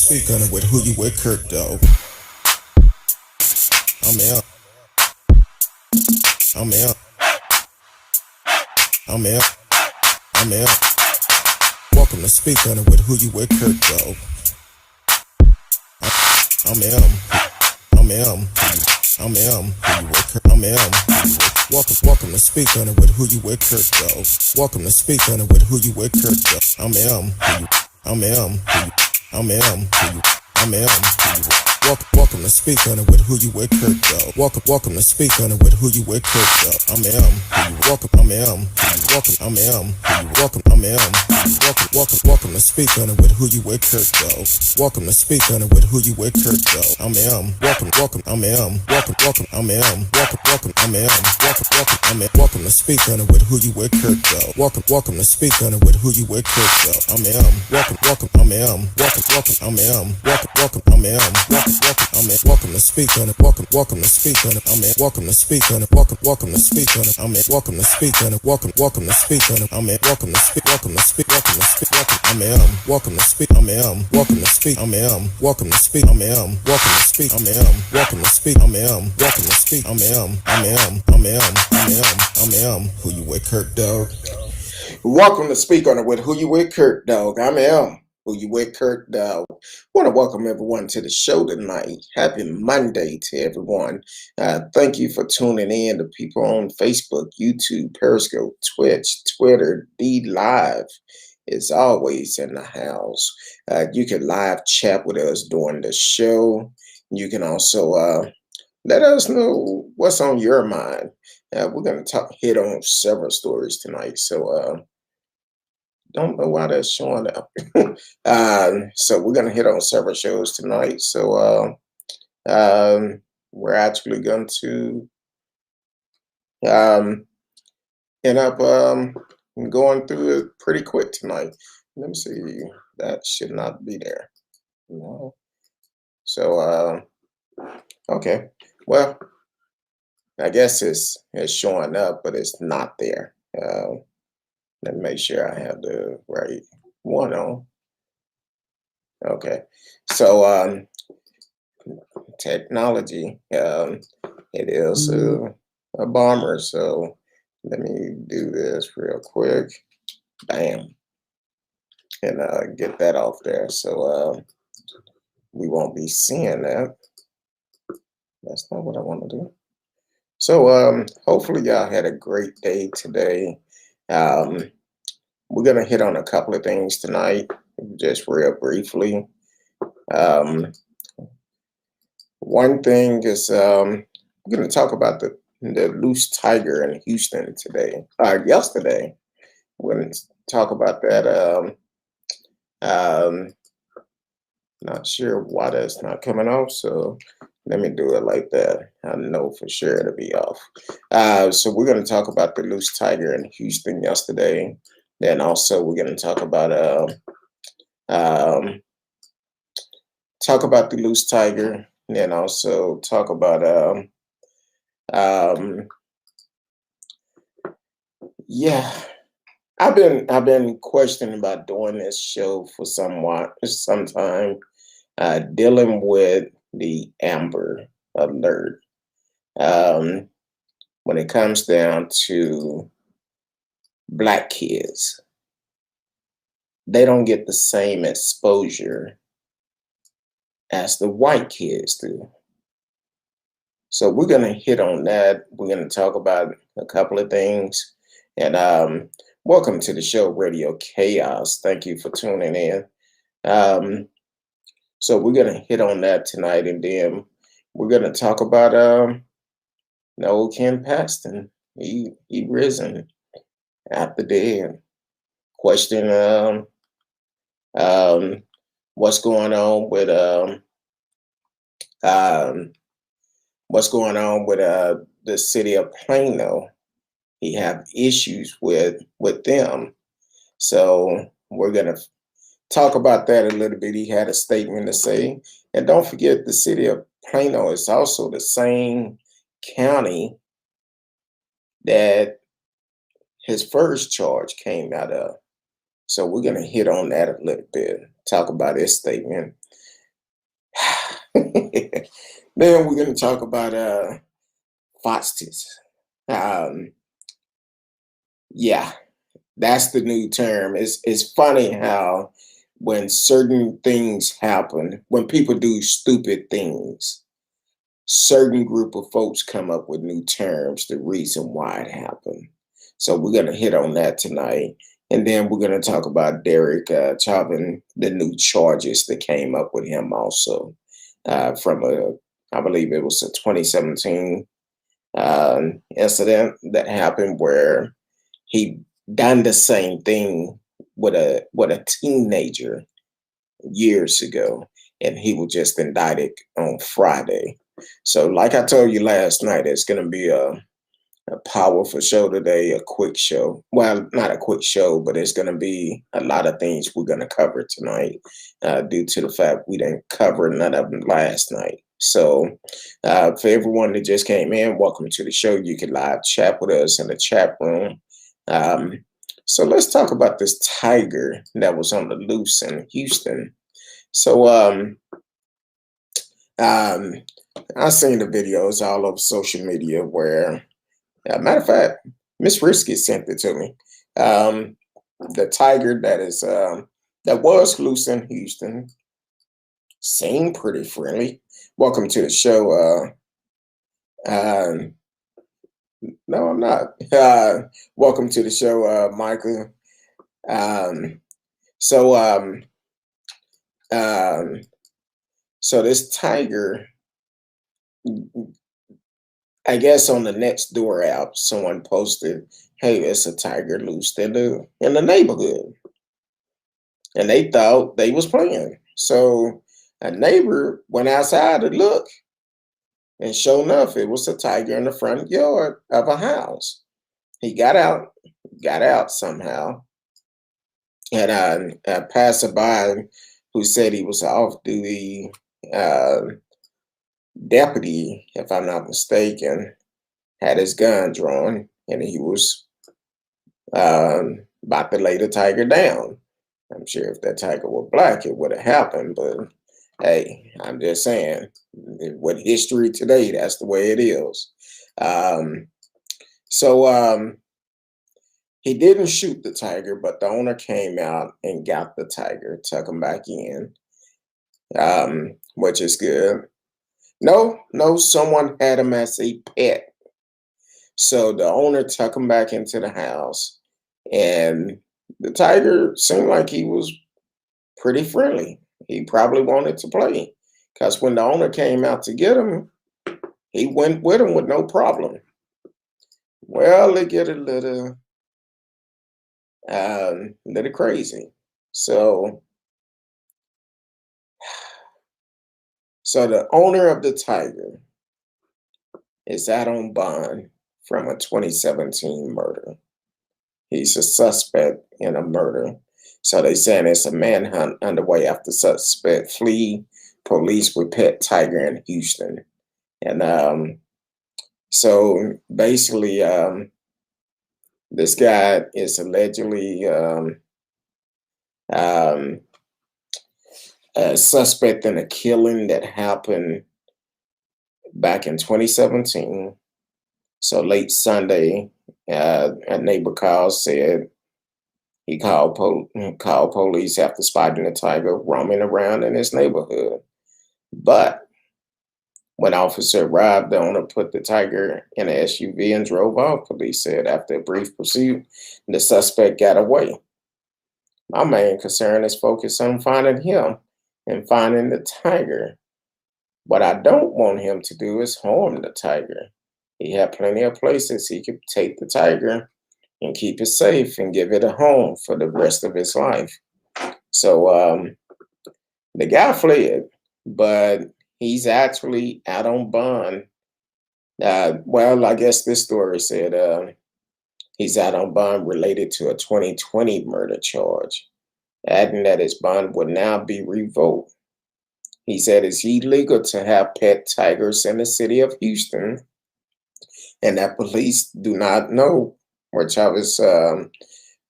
speak on it with who you with, Kirk, though. I'm out. I'm out. I'm out. I'm out. Welcome to speak on it with who you with, Kirk, though. I'm out. I'm out. I'm out. I'm out. Welcome to speak on it with who you with, Kirk, though. Welcome to speak on it with who you with, Kirk, though. I'm out. I'm out. I'm out. I'm out. Welcome to speak on it with who you with, Kirk, though. Welcome to speak on it with who you with, Kirk, though. I'm welcome. I'm welcome. I'm welcome. I'm welcome to speak on it with who you with, Kirk, though. Welcome to speak on it with who you with, Kirk, though. I'm welcome. I'm welcome. I'm welcome. I'm welcome to speak on it with who you with, Kirk, though. Welcome to speak on it with who you with, Kirk, though. I'm welcome. I'm welcome. I'm welcome. I'm welcome to speak on it. Welcome to speak on it. I'm welcome to speak on it. Welcome to speak on it. I'm welcome to speak on it. Welcome to speak on it. I'm welcome to speak. Welcome to speak. I'm welcome to speak. I'm welcome to speak. I'm welcome to speak. I'm welcome to speak. I'm welcome to speak. I'm welcome to speak. I'm who you with, Kirk, dog. Welcome to speak on it with who you with, Kirk, dog. I'm who you with, Kirk, dog. Want to welcome everyone to the show tonight. Happy Monday to everyone. Thank you for tuning in to people on Facebook, YouTube, Periscope, Twitch, Twitter, D Live is always in the house. You can live chat with us during the show. You can also let us know what's on your mind. We're going to hit on several stories tonight. So don't know why that's showing up. So we're going to hit on several shows tonight. So we're actually going to end up going through it pretty quick tonight. Let me see. That should not be there. No. So, okay. Well, I guess it's showing up, but it's not there. Let me make sure I have the right one on. Okay. So, technology, it is a bomber. So let me do this real quick. Bam. And get that off there. So we won't be seeing that. That's not what I want to do. So hopefully y'all had a great day today. We're going to hit on a couple of things tonight, just real briefly. One thing is we're going to talk about the loose tiger in Houston today. Yesterday, we're going to talk about that. Not sure why that's not coming off, so let me do it like that. I know for sure it'll be off. So we're going to talk about the loose tiger in Houston yesterday. Then also we're going to talk about the loose tiger. And then also talk about yeah. I've been questioning about doing this show for some time, dealing with the Amber Alert. When it comes down to Black kids, they don't get the same exposure as the white kids do. So we're going to hit on that. We're going to talk about a couple of things. And welcome to the show, Radio Chaos. Thank you for tuning in. So we're going to hit on that tonight. And then we're going to talk about old Ken Paxton. He risen after dead. Question what's going on with the city of Plano. He have issues with them. So we're going to talk about that a little bit. He had a statement to say. And don't forget, the city of Plano is also the same county that his first charge came out of. So we're going to hit on that a little bit, talk about his statement. Then we're going to talk about Foxitis. Um, yeah, that's the new term. It's funny how when certain things happen, when people do stupid things, certain group of folks come up with new terms, the reason why it happened. So we're going to hit on that tonight. And then we're going to talk about Derek Chauvin, the new charges that came up with him also from I believe it was a 2017 incident that happened where he done the same thing with a teenager years ago, and he was just indicted on Friday. So, like I told you last night, it's going to be a powerful show today, a quick show. Well, not a quick show, but it's going to be a lot of things we're going to cover tonight due to the fact we didn't cover none of them last night. So, for everyone that just came in, welcome to the show. You can live chat with us in the chat room. Um, so, let's talk about this tiger that was on the loose in Houston. So, um, I've seen the videos all over social media where matter of fact, Miss Risky sent it to me. The tiger that was loose in Houston seemed pretty friendly. Welcome to the show. Um, no, I'm not. Welcome to the show, Michael. Um, so, um, um, so this tiger, I guess on the Next Door app, someone posted, "Hey, it's a tiger loose in the neighborhood," and they thought they was playing. So a neighbor went outside to look, and sure enough, it was a tiger in the front yard of a house. He got out somehow, and a passerby who said he was off duty uh, deputy, if I'm not mistaken, had his gun drawn, and he was about to lay the tiger down. I'm sure if that tiger were black, it would have happened, but hey, I'm just saying, with history today, that's the way it is. Um, so he didn't shoot the tiger, but the owner came out and got the tiger, took him back in, which is good. No, someone had him as a pet. So the owner took him back into the house, and the tiger seemed like he was pretty friendly. He probably wanted to play because when the owner came out to get him, he went with him with no problem. Well, they get a little crazy. So, so the owner of the tiger is out on bond from a 2017 murder. He's a suspect in a murder. So they saying it's a manhunt underway after suspect flee police with pet tiger in Houston. And so basically, this guy is allegedly um, a suspect in a killing that happened back in 2017. So late Sunday, a neighbor said he called police after spotting a tiger roaming around in his neighborhood. But when officer arrived, the owner put the tiger in an SUV and drove off, police said. After a brief pursuit, the suspect got away. My main concern is focused on finding him and finding the tiger. What I don't want him to do is harm the tiger. He had plenty of places he could take the tiger and keep it safe and give it a home for the rest of its life. So the guy fled, but he's actually out on bond. Well, I guess this story said he's out on bond related to a 2020 murder charge, adding that his bond would now be revoked. He said it's illegal to have pet tigers in the city of Houston, and that police do not know where Chavez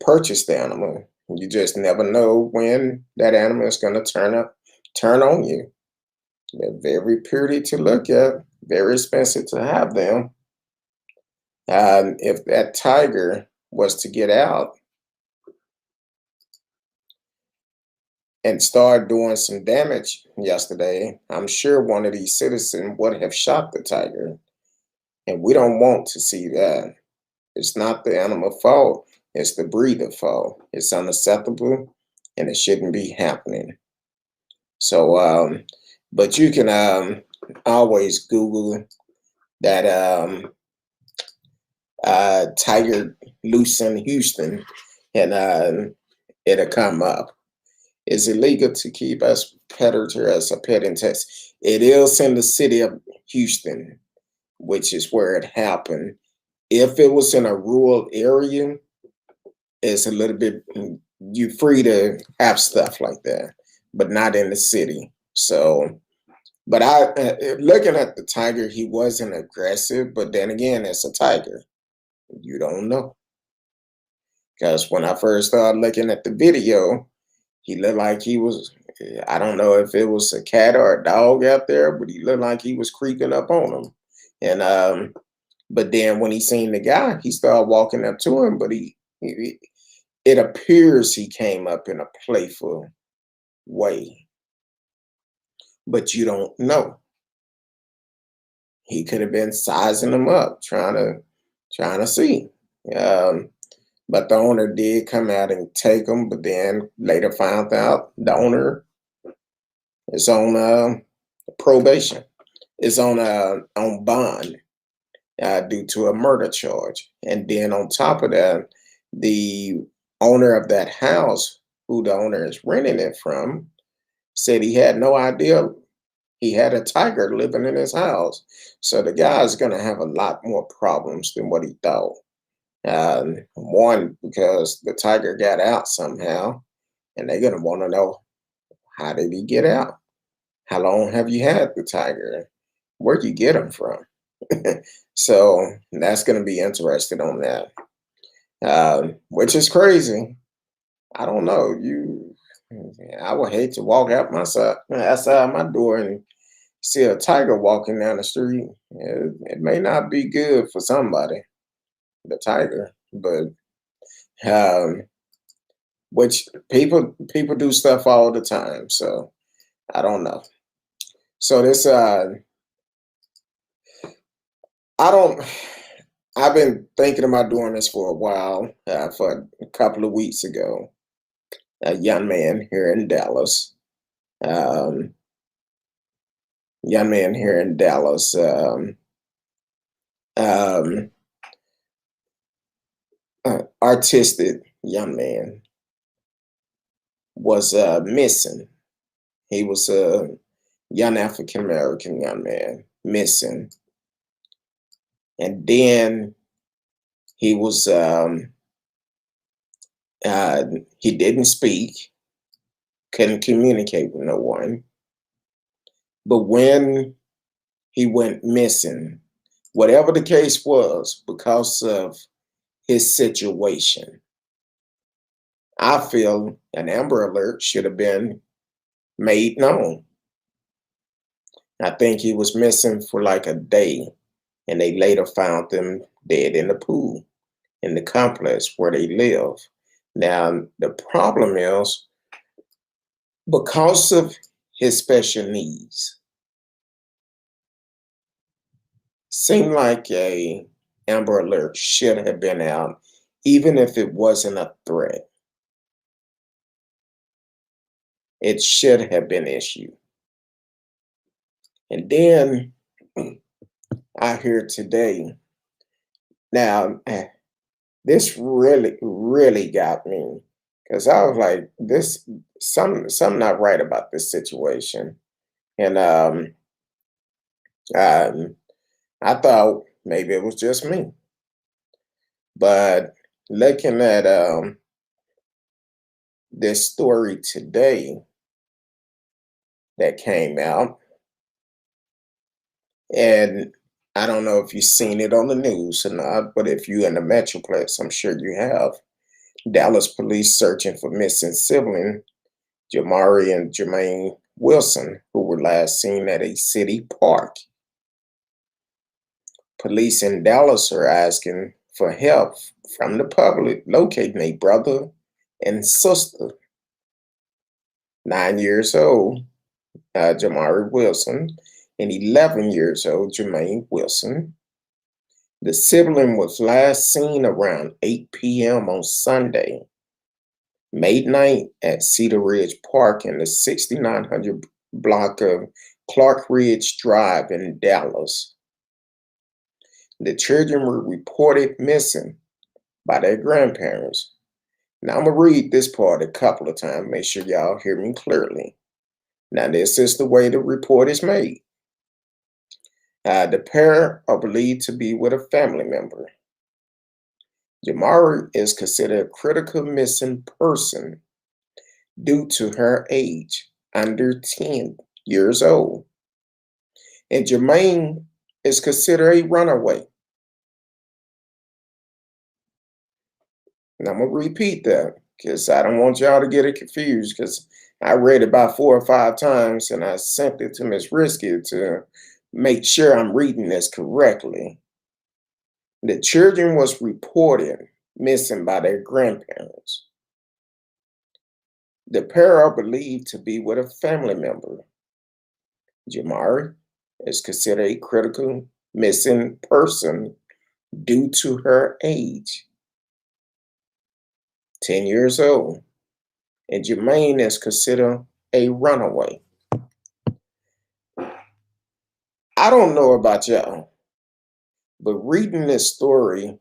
purchased the animal. You just never know when that animal is going to turn on you. They're very pretty to look at, very expensive to have them. If that tiger was to get out and start doing some damage yesterday, I'm sure one of these citizens would have shot the tiger. And we don't want to see that. It's not the animal fault, it's the breeder fault. It's unacceptable and it shouldn't be happening. So, but you can always Google that tiger loose in Houston and it'll come up. It's illegal to keep a predator as a pet in Texas. It is in the city of Houston, which is where it happened. If it was in a rural area, it's a little bit you free to have stuff like that, but not in the city. So, but I looking at the tiger, he wasn't aggressive, but then again, it's a tiger. You don't know because when I first started looking at the video, he looked like he was. I don't know if it was a cat or a dog out there, but he looked like he was creeping up on him. And but then when he seen the guy, he started walking up to him, but he it appears he came up in a playful way, but you don't know. He could have been sizing him up, trying to see. Um, but the owner did come out and take him, but then later found out the owner is on probation. Is on bond due to a murder charge, and then on top of that, the owner of that house, who the owner is renting it from, said he had no idea he had a tiger living in his house. So the guy's going to have a lot more problems than what he thought. One, because the tiger got out somehow, and they're going to want to know, how did he get out? How long have you had the tiger? Where'd you get him from? So that's going to be interested on that, which is crazy. I don't know. I would hate to walk outside my door and see a tiger walking down the street. It may not be good for somebody, the tiger, but um, which people do stuff all the time. So I don't know. So this I don't. I've been thinking about doing this for a while. For a couple of weeks ago, a young man here in Dallas. Um, young man here in Dallas. Um, Artistic young man was missing. He was a young African American young man missing, and then he was uh, he didn't speak, couldn't communicate with no one. But when he went missing, whatever the case was, because of his situation, I feel an Amber Alert should have been made known. I think he was missing for like a day, and they later found him dead in the pool in the complex where they live. Now, the problem is because of his special needs, seemed like a Amber Alert should have been out, even if it wasn't a threat. It should have been issued. And then I hear today, now this really got me because I was like, this something not right about this situation. And um, I thought maybe it was just me. But looking at this story today that came out, and I don't know if you've seen it on the news or not, but if you're in the Metroplex, I'm sure you have. Dallas police searching for missing sibling Jamari and Jermaine Wilson, who were last seen at a city park. Police in Dallas are asking for help from the public locating a brother and sister. 9 years old, Jamari Wilson, and 11 years old, Jermaine Wilson. The sibling was last seen around 8 p.m. on Sunday, May 9th, at Cedar Ridge Park in the 6900 block of Clark Ridge Drive in Dallas. The children were reported missing by their grandparents. Now I'm going to read this part a couple of times, make sure y'all hear me clearly. Now this is the way the report is made. The pair are believed to be with a family member. Jamari is considered a critical missing person due to her age, under 10 years old. And Jermaine is considered a runaway. And I'm going to repeat that because I don't want y'all to get it confused, because I read it about 4 or 5 times and I sent it to Miss Risky to make sure I'm reading this correctly. The children was reported missing by their grandparents. The pair are believed to be with a family member. Jamari is considered a critical missing person due to her age, 10 years old, and Jermaine is considered a runaway. I don't know about y'all, but reading this story,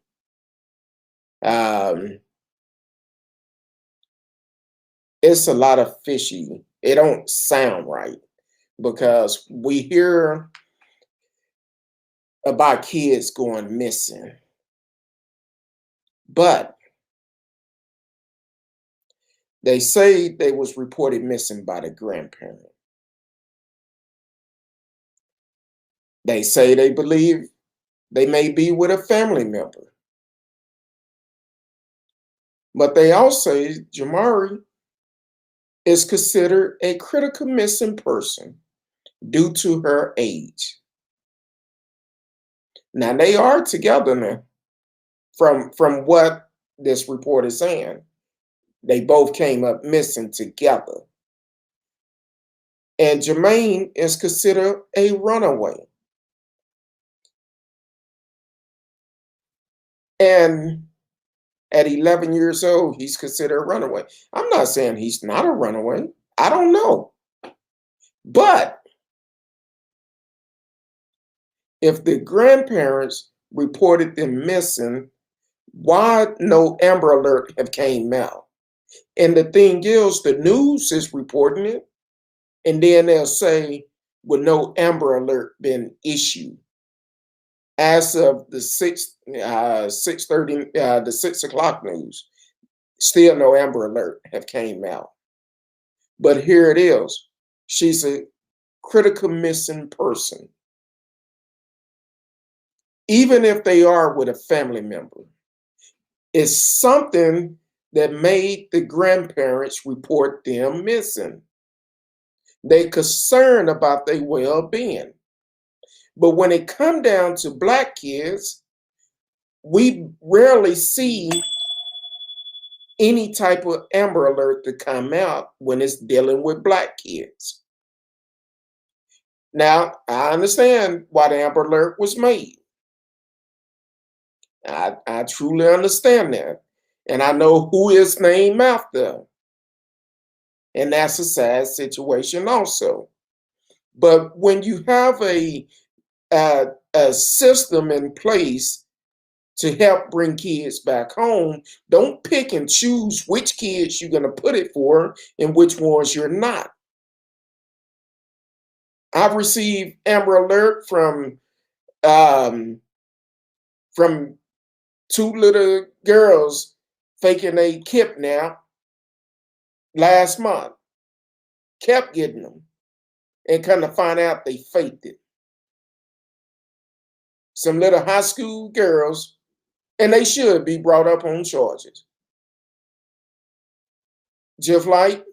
it's a lot of fishy. It don't sound right, because we hear about kids going missing, but they say they was reported missing by the grandparent. They say they believe they may be with a family member. But they also say Jamari is considered a critical missing person due to her age. Now they are together now, from what this report is saying. They both came up missing together. And Jermaine is considered a runaway. And at 11 years old, he's considered a runaway. I'm not saying he's not a runaway. I don't know. But if the grandparents reported them missing, why no Amber Alert have came out? And the thing is, the news is reporting it, and then they'll say, well, no Amber Alert been issued. As of the 6:30, the 6 o'clock news, still no Amber Alert have came out. But here it is. She's a critical missing person. Even if they are with a family member, it's something that made the grandparents report them missing. They concerned about their well-being. But when it come down to Black kids, we rarely see any type of Amber Alert to come out when it's dealing with Black kids. Now, I understand why the Amber Alert was made. I truly understand that. And I know who is named after. And that's a sad situation also. But when you have a system in place to help bring kids back home, don't pick and choose which kids you're going to put it for and which ones you're not. I've received Amber Alert from 2 little girls faking a kidnap last month. Kept getting them, and kind of find out they faked it. Some little high school girls, and they should be brought up on charges. Just like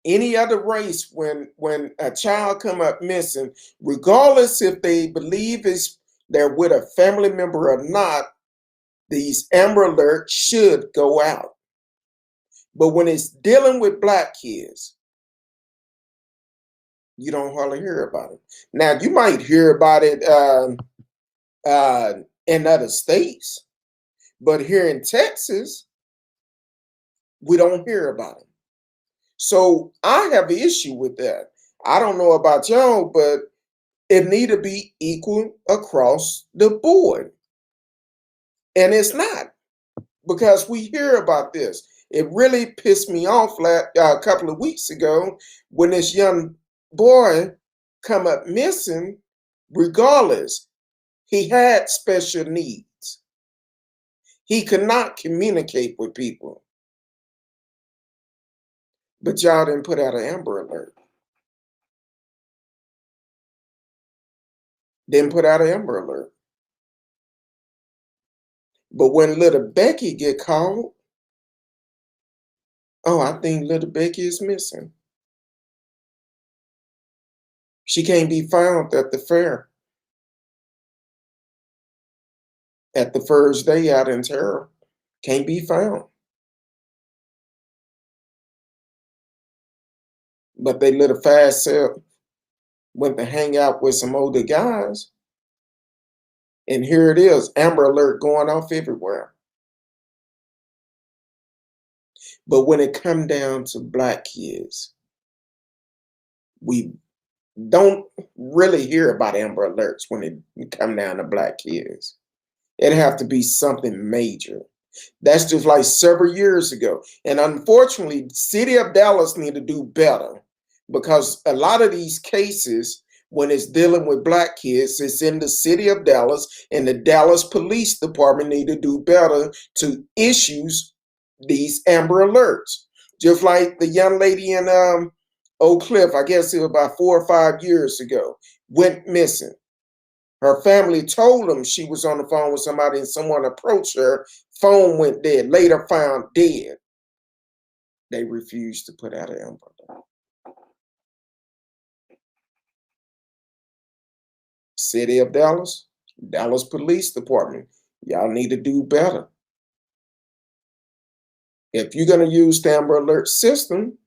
any other race, when a child come up missing, regardless if they believe they're with a family member or not, these Amber Alerts should go out. But when it's dealing with Black kids, you don't hardly hear about it. Now, you might hear about it in other states, but here in Texas, we don't hear about it. So I have an issue with that. I don't know about y'all, but it need to be equal across the board. And it's not, because we hear about this. It really pissed me off a couple of weeks ago when this young boy come up missing. Regardless, he had special needs. He could not communicate with people. But y'all didn't put out an Amber Alert. Didn't put out an Amber Alert. But when little Becky get called, oh, I think little Becky is missing. She can't be found at the fair. At the first day out in Terrell. Can't be found. But they little fast self went to hang out with some older guys. And here it is, Amber Alert going off everywhere. But when it come down to Black kids, we don't really hear about Amber Alerts when it come down to Black kids. It'd have to be something major. That's just like several years ago. And unfortunately, the city of Dallas need to do better, because a lot of these cases, when it's dealing with Black kids, it's in the city of Dallas, and the Dallas Police Department need to do better to issue these Amber Alerts. Just like the young lady in Oak Cliff, I guess it was about 4 or 5 years ago, went missing. Her family told them she was on the phone with somebody and someone approached her. Phone went dead. Later found dead. They refused to put out an Amber Alert. City of Dallas, Dallas Police Department, y'all need to do better. If you're going to use the Amber Alert system,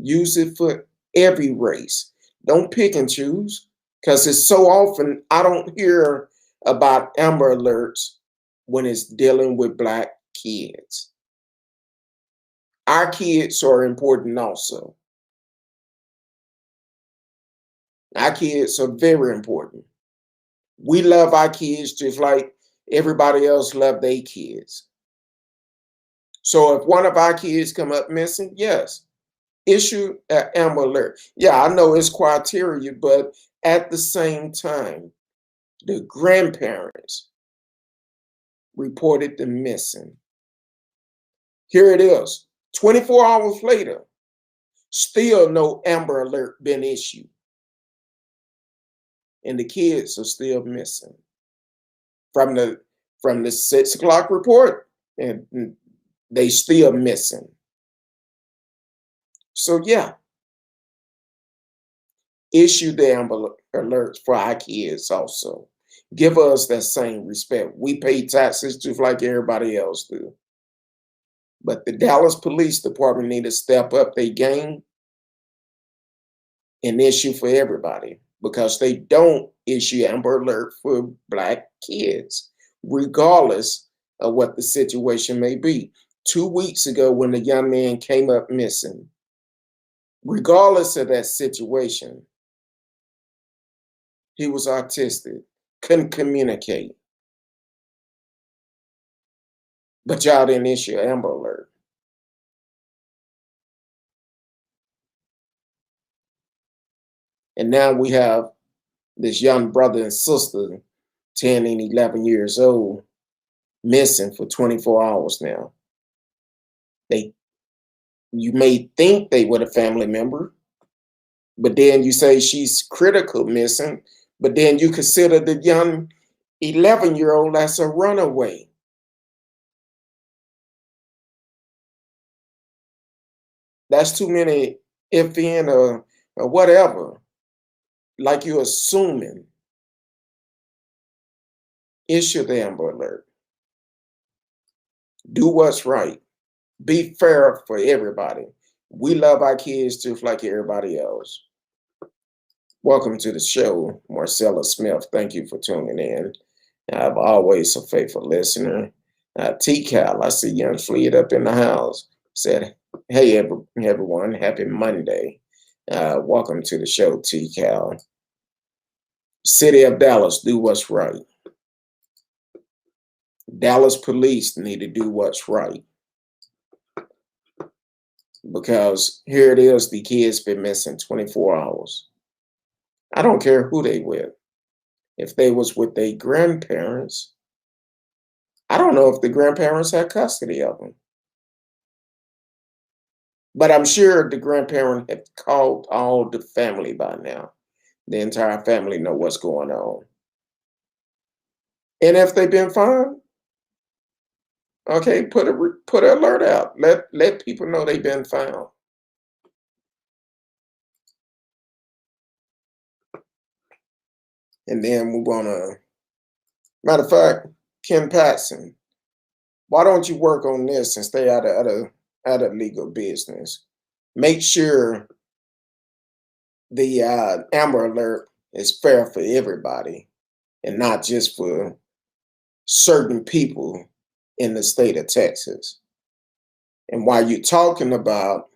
use it for every race. Don't pick and choose, because it's so often I don't hear about Amber Alerts when it's dealing with Black kids. Our kids are important also. Our kids are very important. We love our kids just like everybody else love their kids. So if one of our kids come up missing, yes, issue an Amber Alert. Yeah, I know it's criteria, but at the same time, the grandparents reported them missing. Here it is, 24 hours later, still no Amber Alert been issued. And the kids are still missing. From the 6 o'clock report, and they still missing. So yeah, issue the Amber Alerts for our kids also. Give us that same respect. We pay taxes just like everybody else do. But the Dallas Police Department need to step up their game and issue for everybody, because they don't issue Amber Alert for Black kids, regardless of what the situation may be. 2 weeks ago, when the young man came up missing, regardless of that situation, he was autistic, couldn't communicate. But y'all didn't issue an Amber Alert. And now we have this young brother and sister, 10 and 11 years old, missing for 24 hours now. You may think they were a family member, but then you say she's critical missing, but then you consider the young 11-year-old as a runaway. That's too many if then, or whatever, like you're assuming, issue the Amber Alert. Do what's right. Be fair for everybody. We love our kids just like everybody else. Welcome to the show, Marcella Smith. Thank you for tuning in. I'm always a faithful listener. T-Cal, I see Young Fleet up in the house. Said, hey, everyone, happy Monday. Welcome to the show, T-Cal. City of Dallas, do what's right. Dallas police need to do what's right. Because here it is, the kids been missing 24 hours. I don't care who they with. If they was with their grandparents, I don't know if the grandparents had custody of them. But I'm sure the grandparent had called all the family by now. The entire family know what's going on. And if they've been found, okay, put an alert out. Let people know they've been found. And then we're gonna, matter of fact, Ken Paxton, why don't you work on this and stay out of legal business? Make sure the Amber Alert is fair for everybody and not just for certain people in the state of Texas. And while you're talking about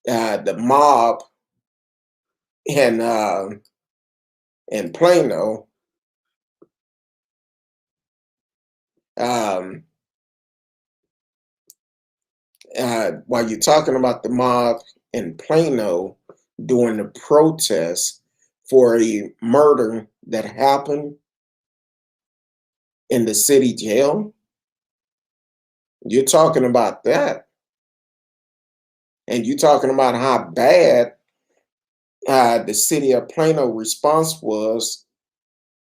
the mob in Plano, while you're talking about the mob in Plano during the protest for a murder that happened in the city jail, you're talking about that. And you're talking about how bad the city of Plano response was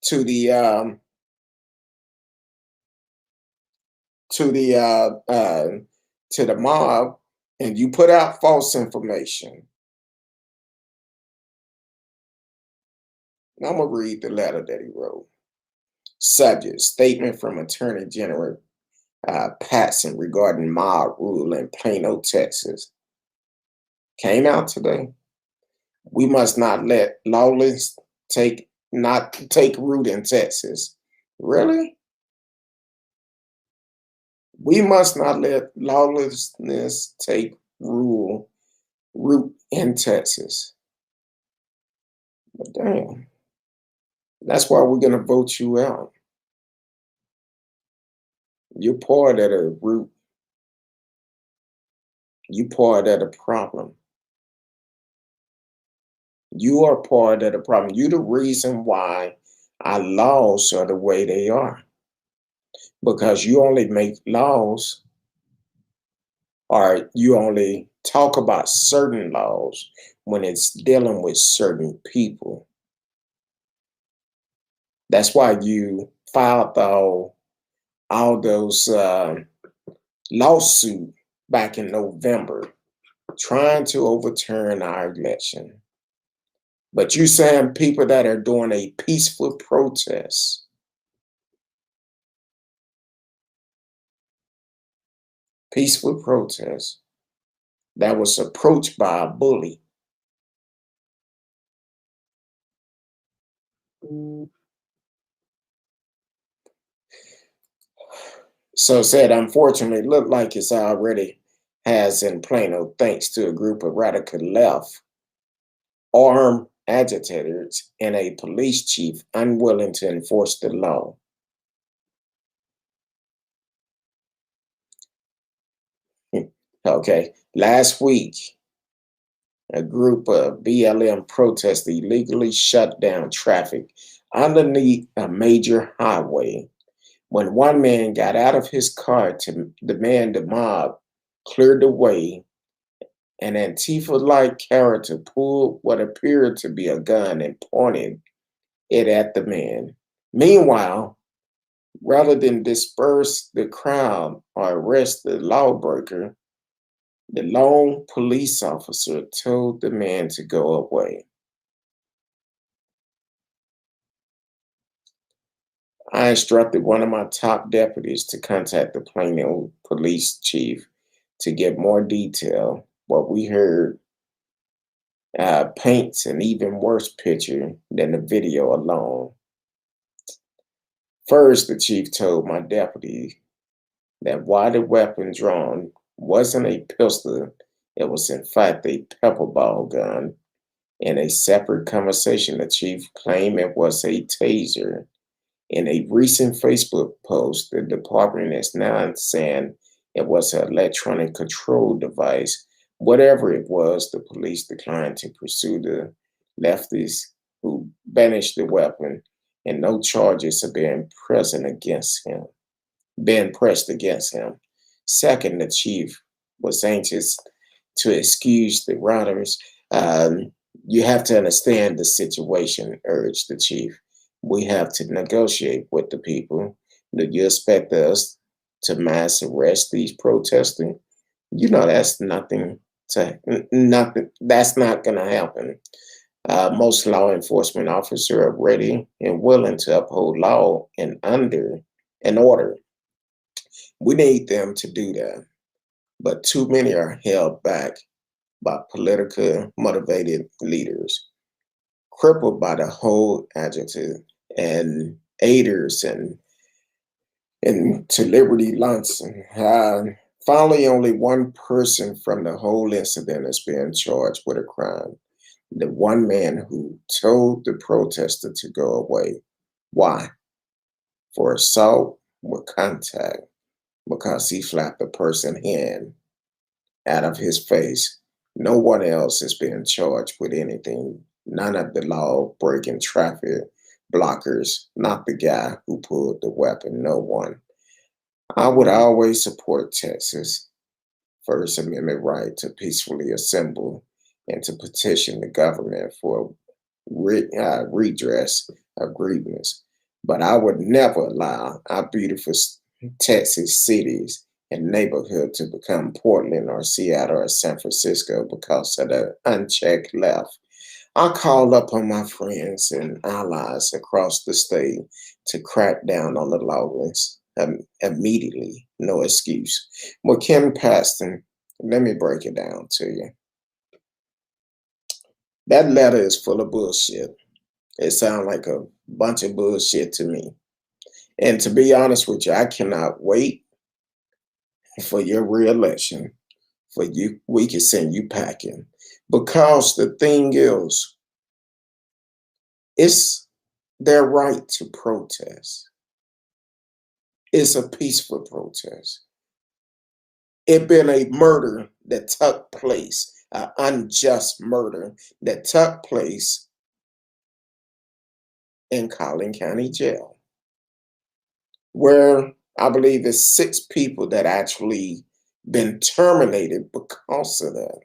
to the mob, and you put out false information. Now I'm gonna read the letter that he wrote. Subject: statement from Attorney General Paxton regarding mob rule in Plano, Texas. Came out today. We must not let lawlessness take root in Texas. Really? We must not let lawlessness take root in Texas. But damn, that's why we're gonna vote you out. You're part of the root. You part of the problem. You are part of the problem. You're the reason why our laws are the way they are. Because you only make laws, or you only talk about certain laws when it's dealing with certain people. That's why you filed all those lawsuits back in November trying to overturn our election. But you saying people that are doing a peaceful protest, that was approached by a bully. So said, unfortunately, look like it's already has in Plano, thanks to a group of radical left armed agitators and a police chief unwilling to enforce the law. Okay, last week, a group of BLM protesters illegally shut down traffic underneath a major highway when one man got out of his car to demand the mob cleared the way. An Antifa-like character pulled what appeared to be a gun and pointed it at the man. Meanwhile, rather than disperse the crowd or arrest the lawbreaker, The lone police officer told the man to go away. I instructed one of my top deputies to contact the Plano police chief to get more detail. What we heard paints an even worse picture than the video alone. First, the chief told my deputy that while the weapon drawn wasn't a pistol, it was in fact a pepper ball gun. In a separate conversation, the chief claimed it was a taser. In a recent Facebook post, the department is now saying it was an electronic control device. Whatever it was, the police declined to pursue the leftists who banished the weapon, and no charges are being pressed against him. Second, the chief was anxious to excuse the rioters. You have to understand the situation, urged the chief. We have to negotiate with the people. Do you expect us to mass arrest these protesters? You know that's not going to happen. Most law enforcement officers are ready and willing to uphold law and order. We need them to do that, but too many are held back by politically motivated leaders, crippled by the whole adjective and aiders and to Liberty Lunson. Finally, only one person from the whole incident is being charged with a crime. The one man who told the protester to go away. Why? For assault with contact, because he slapped a person's hand out of his face. No one else is being charged with anything. None of the law breaking traffic blockers, not the guy who pulled the weapon, no one. I would always support Texas' First Amendment right to peacefully assemble and to petition the government for redress of grievance. But I would never allow our beautiful Texas cities and neighborhood to become Portland or Seattle or San Francisco because of the unchecked left. I called up on my friends and allies across the state to crack down on the lawless immediately, no excuse. Well, Kim Paxton, let me break it down to you. That letter is full of bullshit. It sounds like a bunch of bullshit to me. And to be honest with you, I cannot wait for your reelection, for you, we can send you packing. Because the thing is, it's their right to protest. It's a peaceful protest. It been a murder that took place, an unjust murder that took place in Collin County Jail, where I believe there's 6 people that actually been terminated because of that.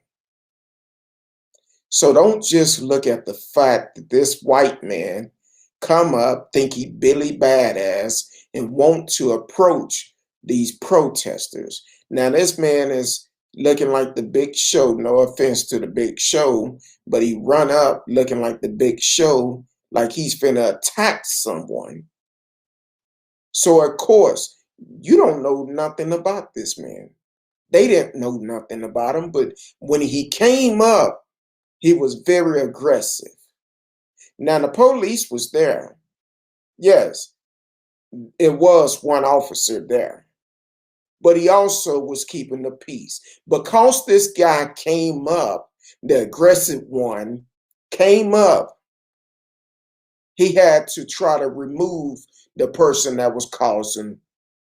So don't just look at the fact that this white man come up, think he Billy Badass, and want to approach these protesters. Now this man is looking like the Big Show. No offense to the Big Show, but he run up looking like the Big Show, like he's finna attack someone. So of course, you don't know nothing about this man. They didn't know nothing about him, but when he came up, he was very aggressive. Now, the police was there. Yes, it was one officer there. But he also was keeping the peace. Because this guy came up, the aggressive one came up, he had to try to remove the person that was causing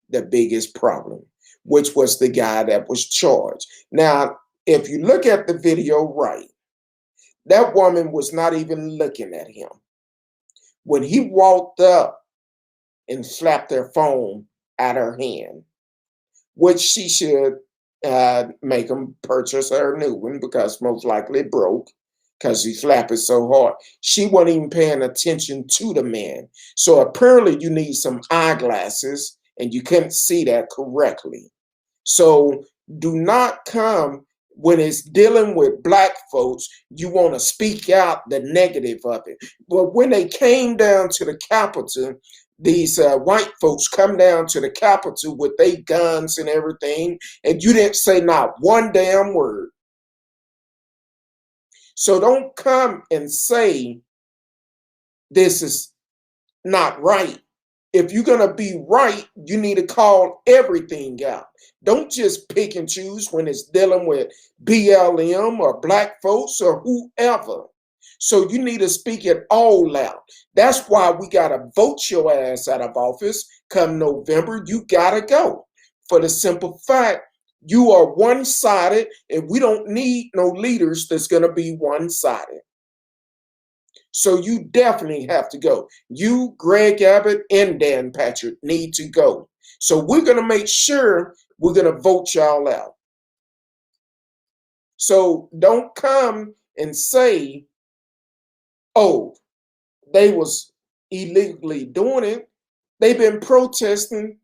the biggest problem, which was the guy that was charged. Now, if you look at the video right, that woman was not even looking at him. When he walked up and slapped her phone out her hand, which she should make him purchase her new one because most likely it broke because he slapped it so hard. She wasn't even paying attention to the man. So apparently you need some eyeglasses and you couldn't see that correctly. So do not come when it's dealing with black folks, you want to speak out the negative of it. But when they came down to the Capitol, these white folks come down to the Capitol with their guns and everything, and you didn't say not one damn word. So don't come and say this is not right. If you're going to be right, you need to call everything out. Don't just pick and choose when it's dealing with BLM or black folks or whoever. So you need to speak it all out. That's why we got to vote your ass out of office come November. You got to go. For the simple fact, you are one-sided, and we don't need no leaders that's going to be one-sided. So you definitely have to go. You, Greg Abbott, and Dan Patrick need to go. So we're going to make sure we're going to vote y'all out. So don't come and say, oh, they was illegally doing it. They've been protesting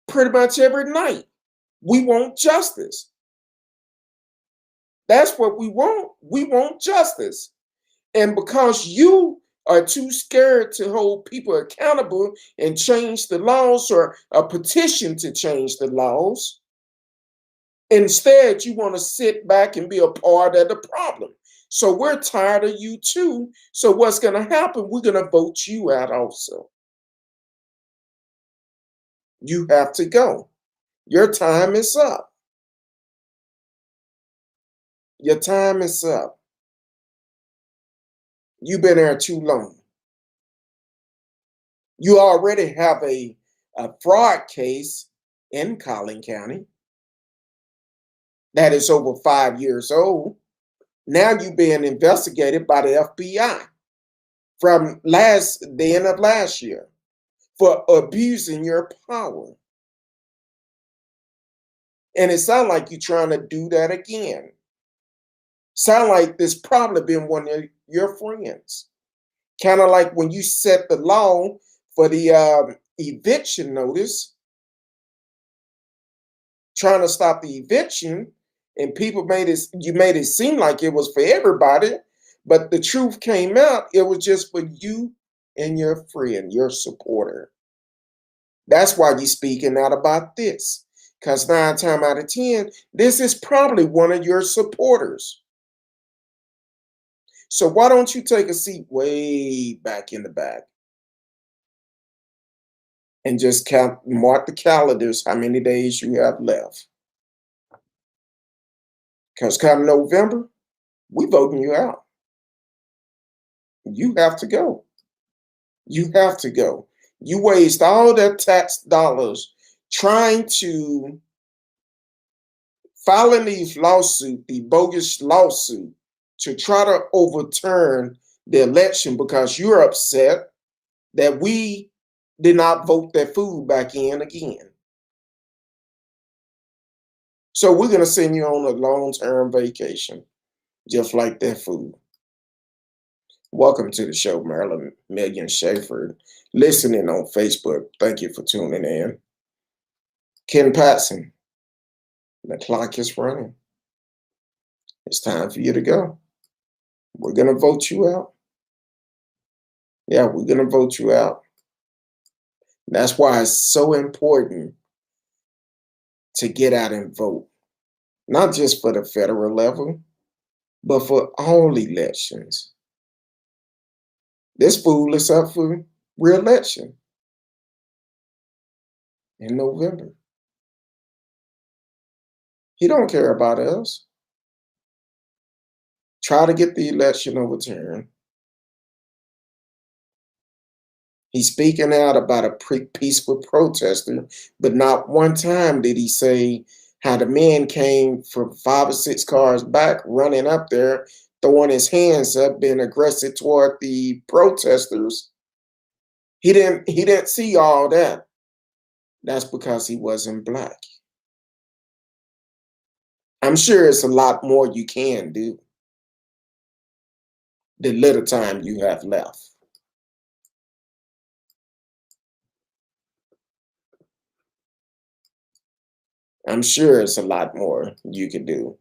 pretty much every night. We want justice. That's what we want. We want justice. And because you are too scared to hold people accountable and change the laws or a petition to change the laws, instead you want to sit back and be a part of the problem. So we're tired of you too. So what's going to happen? We're going to vote you out also. You have to go. Your time is up. Your time is up. You've been there too long. You already have a fraud case in Collin County that is over 5 years old. Now you're being investigated by the FBI from the end of last year for abusing your power. And it sounds like you're trying to do that again. Sound like this probably been one of your friends. Kind of like when you set the law for the eviction notice, trying to stop the eviction, and you made it seem like it was for everybody, but the truth came out, it was just for you and your friend, your supporter. That's why you're speaking out about this, because 9 times out of 10, this is probably one of your supporters. So why don't you take a seat way back in the back and just mark the calendars how many days you have left? Because come November, we voting you out. You have to go. You have to go. You waste all that tax dollars trying to filing these lawsuits, the bogus lawsuit, to try to overturn the election because you're upset that we did not vote that food back in again. So we're going to send you on a long-term vacation, just like that food. Welcome to the show, Marilyn Megan Schaefer. Listening on Facebook. Thank you for tuning in. Ken Paxton, the clock is running. It's time for you to go. We're going to vote you out. Yeah, we're going to vote you out. That's why it's so important to get out and vote. Not just for the federal level, but for all elections. This fool is up for re-election in November. He don't care about us. Try to get the election overturned. He's speaking out about a peaceful protester, but not one time did he say how the men came from 5 or 6 cars back, running up there, throwing his hands up, being aggressive toward the protesters. He didn't see all that. That's because he wasn't black. I'm sure it's a lot more you can do the little time you have left. I'm sure it's a lot more you could do.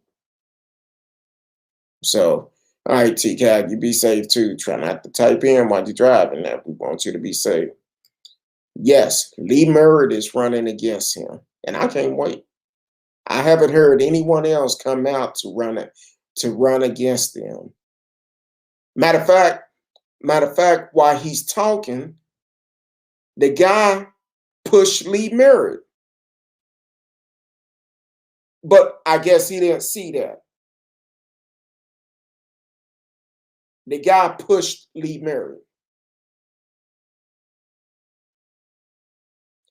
So, all right, TCAT, you be safe too. Try not to type in while you're driving. That we want you to be safe. Yes, Lee Merritt is running against him, and I can't wait. I haven't heard anyone else come out to run against them. Matter of fact, while he's talking, the guy pushed Lee Merritt, but I guess he didn't see that. The guy pushed Lee Merritt.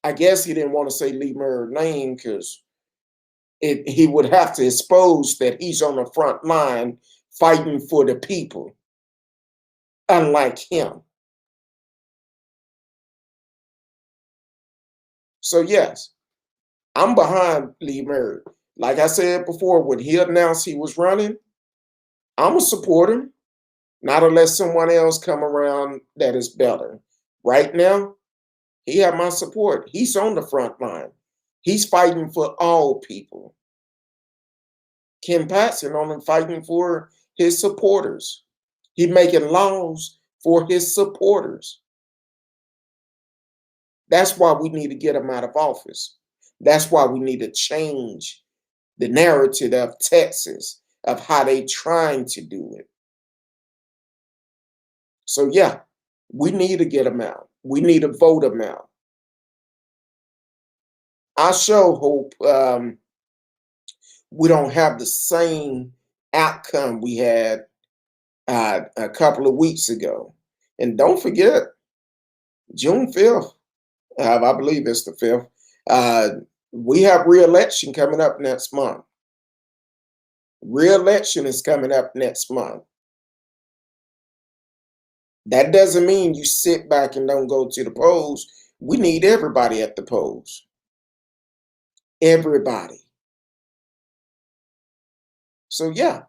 I guess he didn't want to say Lee Merritt's name because he would have to expose that he's on the front line fighting for the people, unlike him. So yes, I'm behind Lee Merritt. Like I said before, when he announced he was running, I'm gonna support him. Not unless someone else come around that is better. Right now, he had my support. He's on the front line. He's fighting for all people. Ken Paxton only fighting for his supporters. He's making laws for his supporters. That's why we need to get him out of office. That's why we need to change the narrative of Texas, of how they trying to do it. So yeah, we need to get him out. We need to vote him out. I sure hope we don't have the same outcome we had a couple of weeks ago. And don't forget, June 5th, I believe it's the 5th, we have re-election coming up next month. Re-election is coming up next month. That doesn't mean you sit back and don't go to the polls. We need everybody at the polls. Everybody. So yeah,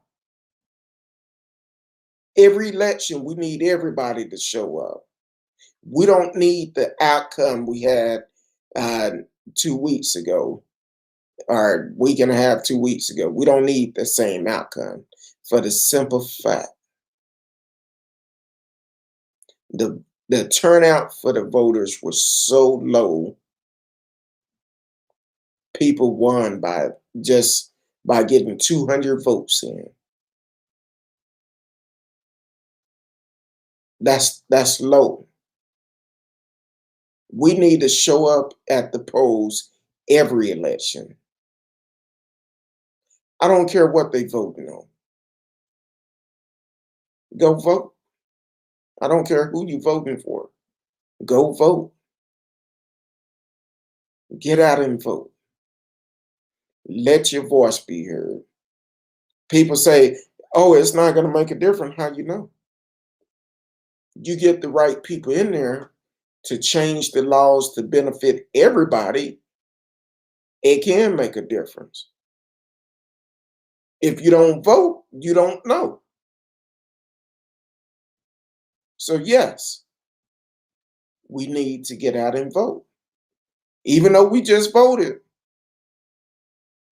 every election, we need everybody to show up. We don't need the outcome we had 2 weeks ago, or week and a half, 2 weeks ago. We don't need the same outcome for the simple fact the turnout for the voters was so low. People won by getting 200 votes in. That's low. We need to show up at the polls every election. I don't care what they voting on. Go vote. I don't care who you voting for. Go vote. Get out and vote. Let your voice be heard. People say, oh, it's not going to make a difference. How you know? You get the right people in there to change the laws to benefit everybody, it can make a difference. If you don't vote, you don't know. So yes, we need to get out and vote. Even though we just voted,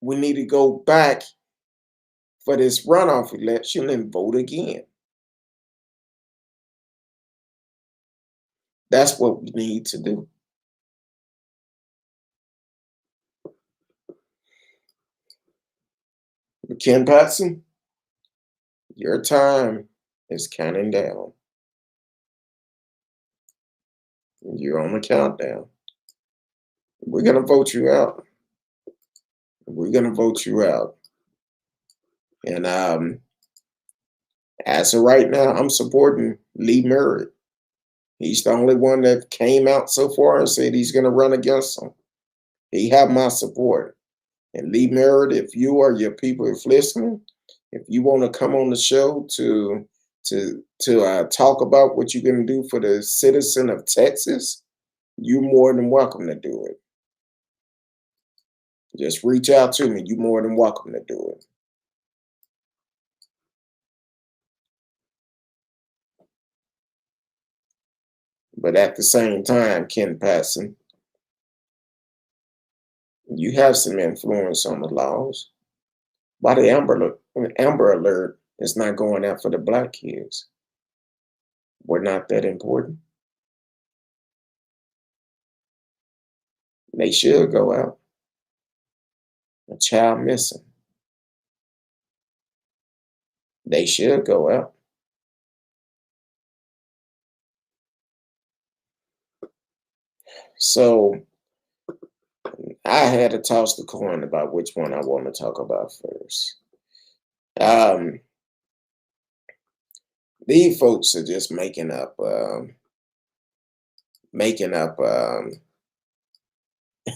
we need to go back for this runoff election and vote again. That's what we need to do. But Ken Paxton, your time is counting down. You're on the countdown. We're going to vote you out. We're going to vote you out. And as of right now, I'm supporting Lee Merritt. He's the only one that came out so far and said he's going to run against him. He have my support. And Lee Merritt, if you or your people is listening, if you want to come on the show to talk about what you're going to do for the citizen of Texas, you're more than welcome to do it. Just reach out to me. You're more than welcome to do it. But at the same time, Ken Paxton, you have some influence on the laws. By the Amber Alert, It's not going out for the black kids. We're not that important. They should go out. A child missing. They should go out. So I had to toss the coin about which one I want to talk about first. Um, these folks are just making up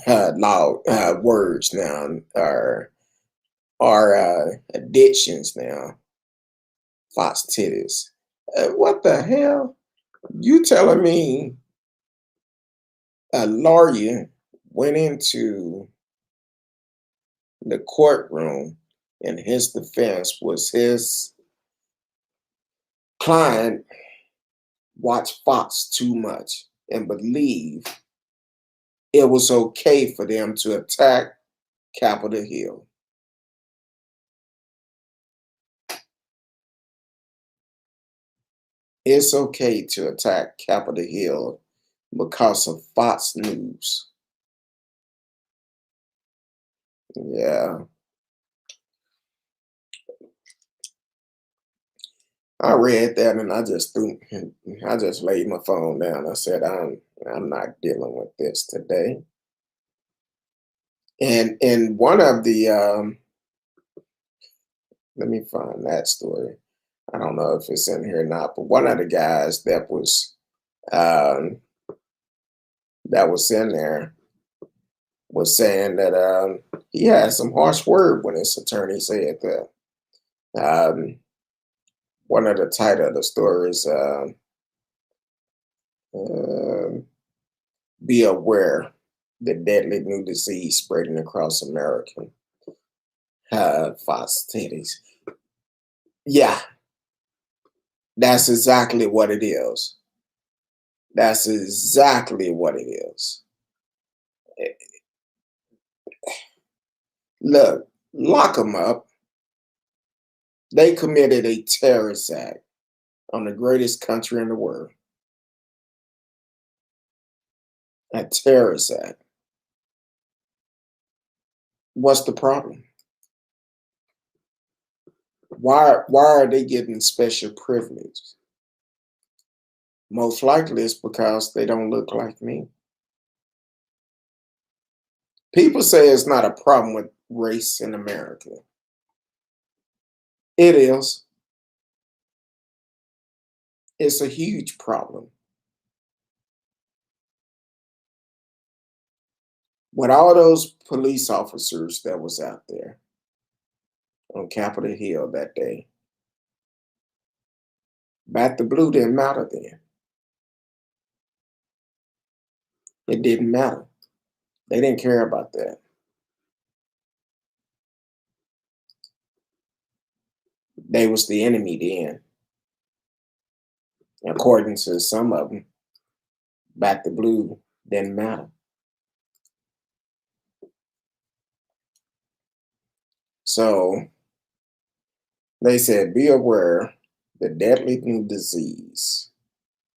loud words now, or addictions now. Foxitis. What the hell? You telling me a lawyer went into the courtroom and his defense was his client watched Fox too much and believed it was okay for them to attack Capitol Hill? It's okay to attack Capitol Hill because of Fox News. Yeah. I read that and I just laid my phone down. I said, I'm not dealing with this today. And one of the let me find that story. I don't know if it's in here or not, but one of the guys um, that was in there was saying that he had some harsh word when his attorney said that. One of the title of the story is "Be Aware: The Deadly New Disease Spreading Across America." Foxitis. Yeah, that's exactly what it is. That's exactly what it is. Look, lock them up. They committed a terrorist act on the greatest country in the world. A terrorist act. What's the problem? Why are they getting special privilege? Most likely it's because they don't look like me. People say it's not a problem with race in America. It is. It's a huge problem. With all those police officers that was out there on Capitol Hill that day, back the blue didn't matter then. It didn't matter. They didn't care about that. They was the enemy then. According to some of them, back the blue didn't matter. So they said, be aware the deadly new disease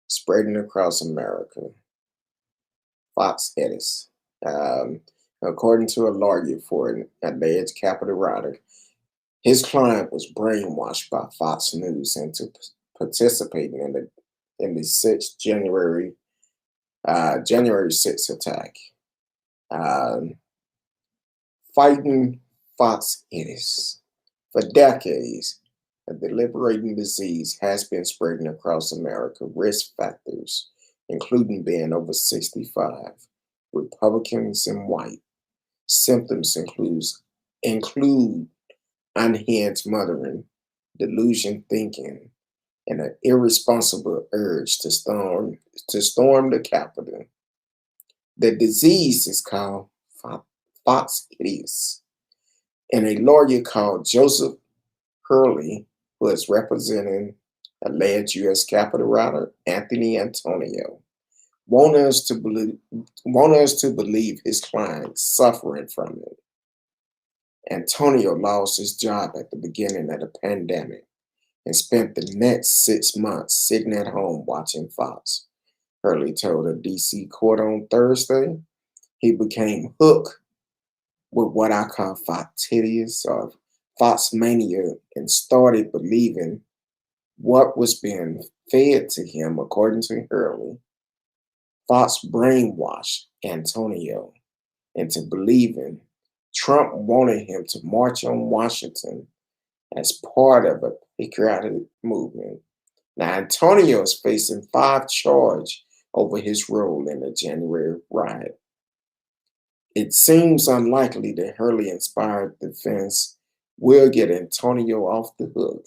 spreading across America, Foxitis. According to a lawyer for an alleged Capitol rider, his client was brainwashed by Fox News into participating in the 6th January 6th attack. Um, Fighting Foxitis. For decades, a debilitating disease has been spreading across America. Risk factors, including being over 65, Republicans and white. Symptoms include unhinged mothering, delusion thinking, and an irresponsible urge to storm the Capitol. The disease is called Foxitis, and a lawyer called Joseph Hurley, who is representing alleged U.S. Capitol rider Anthony Antonio, want us to believe his client suffering from it. Antonio lost his job at the beginning of the pandemic and spent the next 6 months sitting at home watching Fox. Hurley told a DC court on Thursday he became hooked with what I call Foxitis or Fox mania and started believing what was being fed to him, according to Hurley. Fox brainwashed Antonio into believing Trump wanted him to march on Washington as part of a patriotic movement. Now, Antonio is facing 5 charges over his role in the January riot. It seems unlikely that Hurley inspired defense will get Antonio off the hook,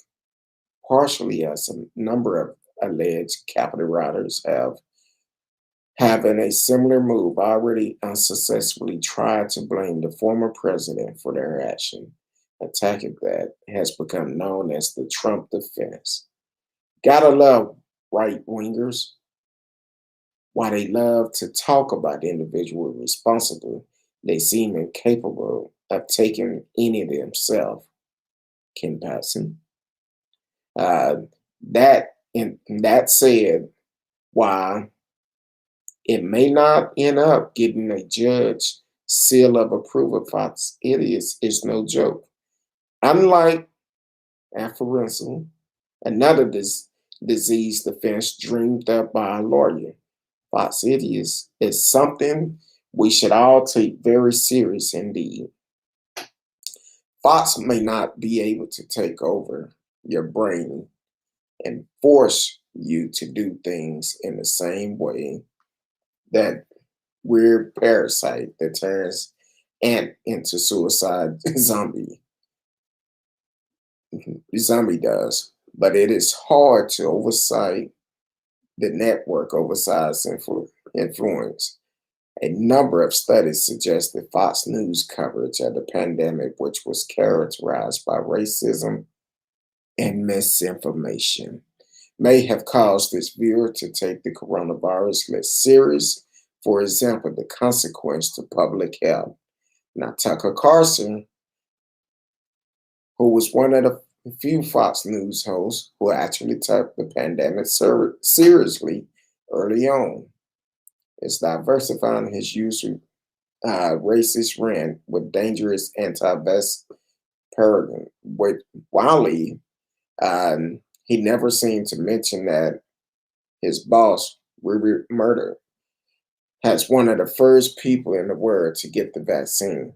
partially as a number of alleged Capitol rioters have having a similar move already unsuccessfully tried to blame the former president for their action, a tactic that has become known as the Trump defense. Gotta love right wingers. While they love to talk about the individual responsible, they seem incapable of taking any of themselves. Ken Paxton. Uh, that said, while it may not end up getting a judge seal of approval, Fox idiots is no joke. Unlike aphorism, another disease defense dreamed up by a lawyer, Foxitis is something we should all take very serious indeed. Fox may not be able to take over your brain and force you to do things in the same way that weird parasite that turns ant into suicide zombie does. But it is hard to oversight the network oversized influence. A number of studies suggest that Fox News coverage of the pandemic, which was characterized by racism and misinformation, may have caused this viewer to take the coronavirus less serious. For example, the consequence to public health. Now, Tucker Carlson, who was one of the few Fox News hosts who actually took the pandemic seriously early on, is diversifying his usual racist rant with dangerous anti-vax paradigm. With Wiley, he never seemed to mention that his boss, Rupert Murdoch, has one of the first people in the world to get the vaccine.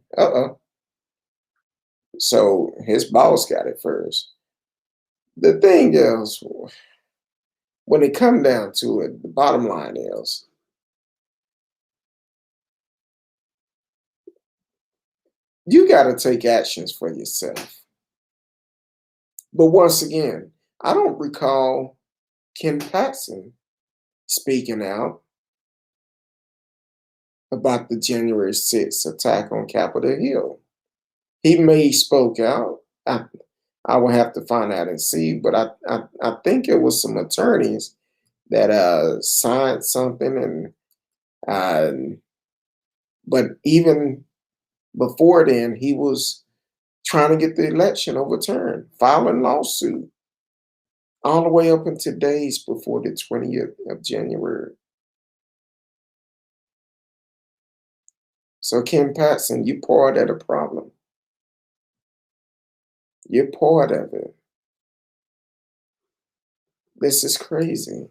So his boss got it first. The thing is, when it comes down to it, the bottom line is you got to take actions for yourself. But once again, I don't recall Ken Paxton speaking out about the January 6th attack on Capitol Hill. He may spoke out. I will have to find out and see, but I think it was some attorneys that signed something, and but even before then, he was trying to get the election overturned, filing lawsuit all the way up until days before the 20th of January. So Ken Paxton, you part of the problem. You're part of it. This is crazy.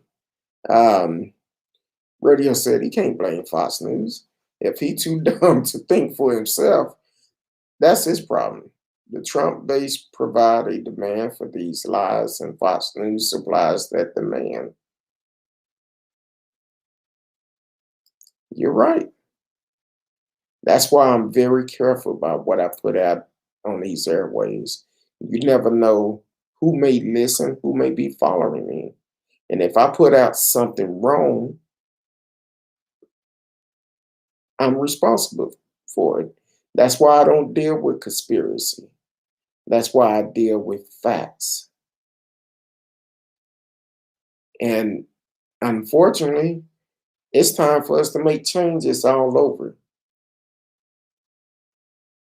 Radio said he can't blame Fox News. If he too dumb to think for himself, that's his problem. The Trump base provide a demand for these lies, and Fox News supplies that demand. You're right. That's why I'm very careful about what I put out on these airways. You never know who may listen, who may be following me. And if I put out something wrong, I'm responsible for it. That's why I don't deal with conspiracy. That's why I deal with facts. And unfortunately, it's time for us to make changes all over.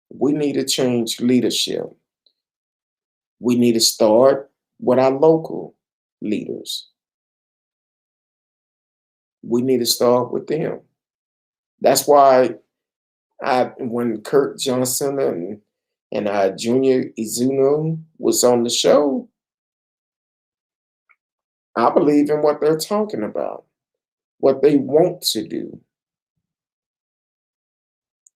We need to change leadership. We need to start with our local leaders. We need to start with them. That's why when Kurt Johnson and Junior Izuno was on the show, I believe in what they're talking about, what they want to do.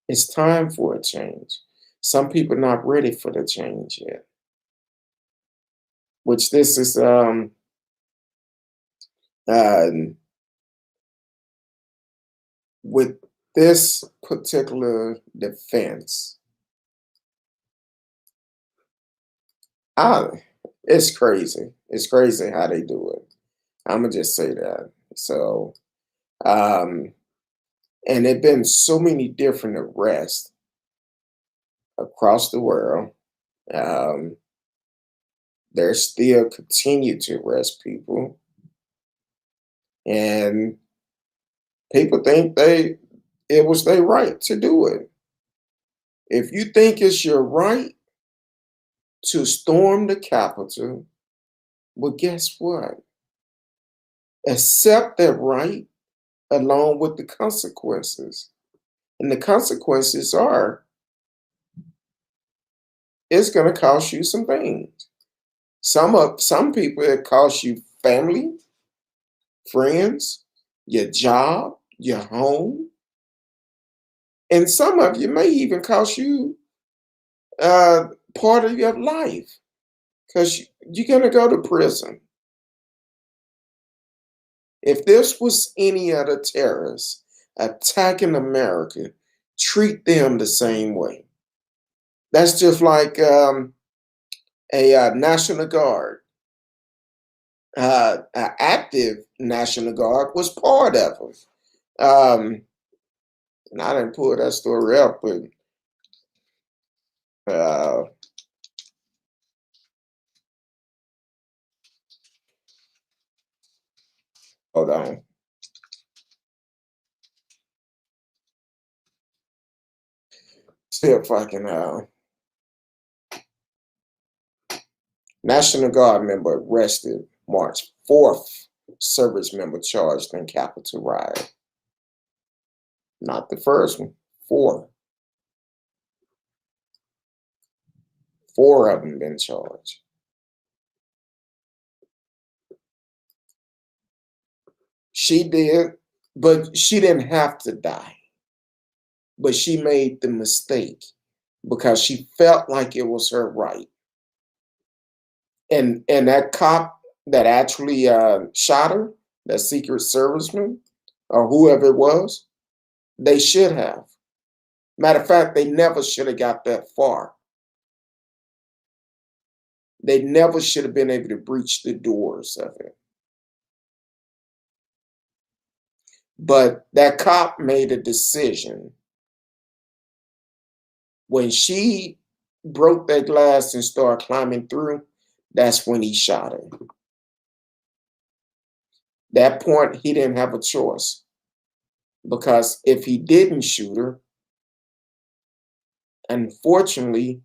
It's time for a change. Some people are not ready for the change yet, which this is uh, with this particular defense. I, it's crazy. It's crazy how they do it. I'm gonna just say that. So, um, and there've been so many different arrests across the world. Um, they're still continue to arrest people, and people think it was their right to do it. If you think it's your right to storm the Capitol, well, guess what? Accept that right along with the consequences. And the consequences are it's going to cost you some things. Some people it costs you family, friends, your job, your home, and some of you may even cost you part of your life because you're going to go to prison. If this was any other terrorist attacking America, treat them the same way. That's just like a National Guard. An active National Guard was part of them. And I didn't pull that story up, but uh, hold on. See if I can. National Guard member arrested March 4th. Service member charged in Capitol riot. Not the first one. Four. Four of them been charged. She did, but she didn't have to die. But she made the mistake because she felt like it was her right. And that cop that actually shot her, that Secret Serviceman or whoever it was, they should have. Matter of fact, they never should have got that far. They never should have been able to breach the doors of it. But that cop made a decision. When she broke that glass and started climbing through, that's when he shot her. That point, he didn't have a choice. Because if he didn't shoot her, unfortunately,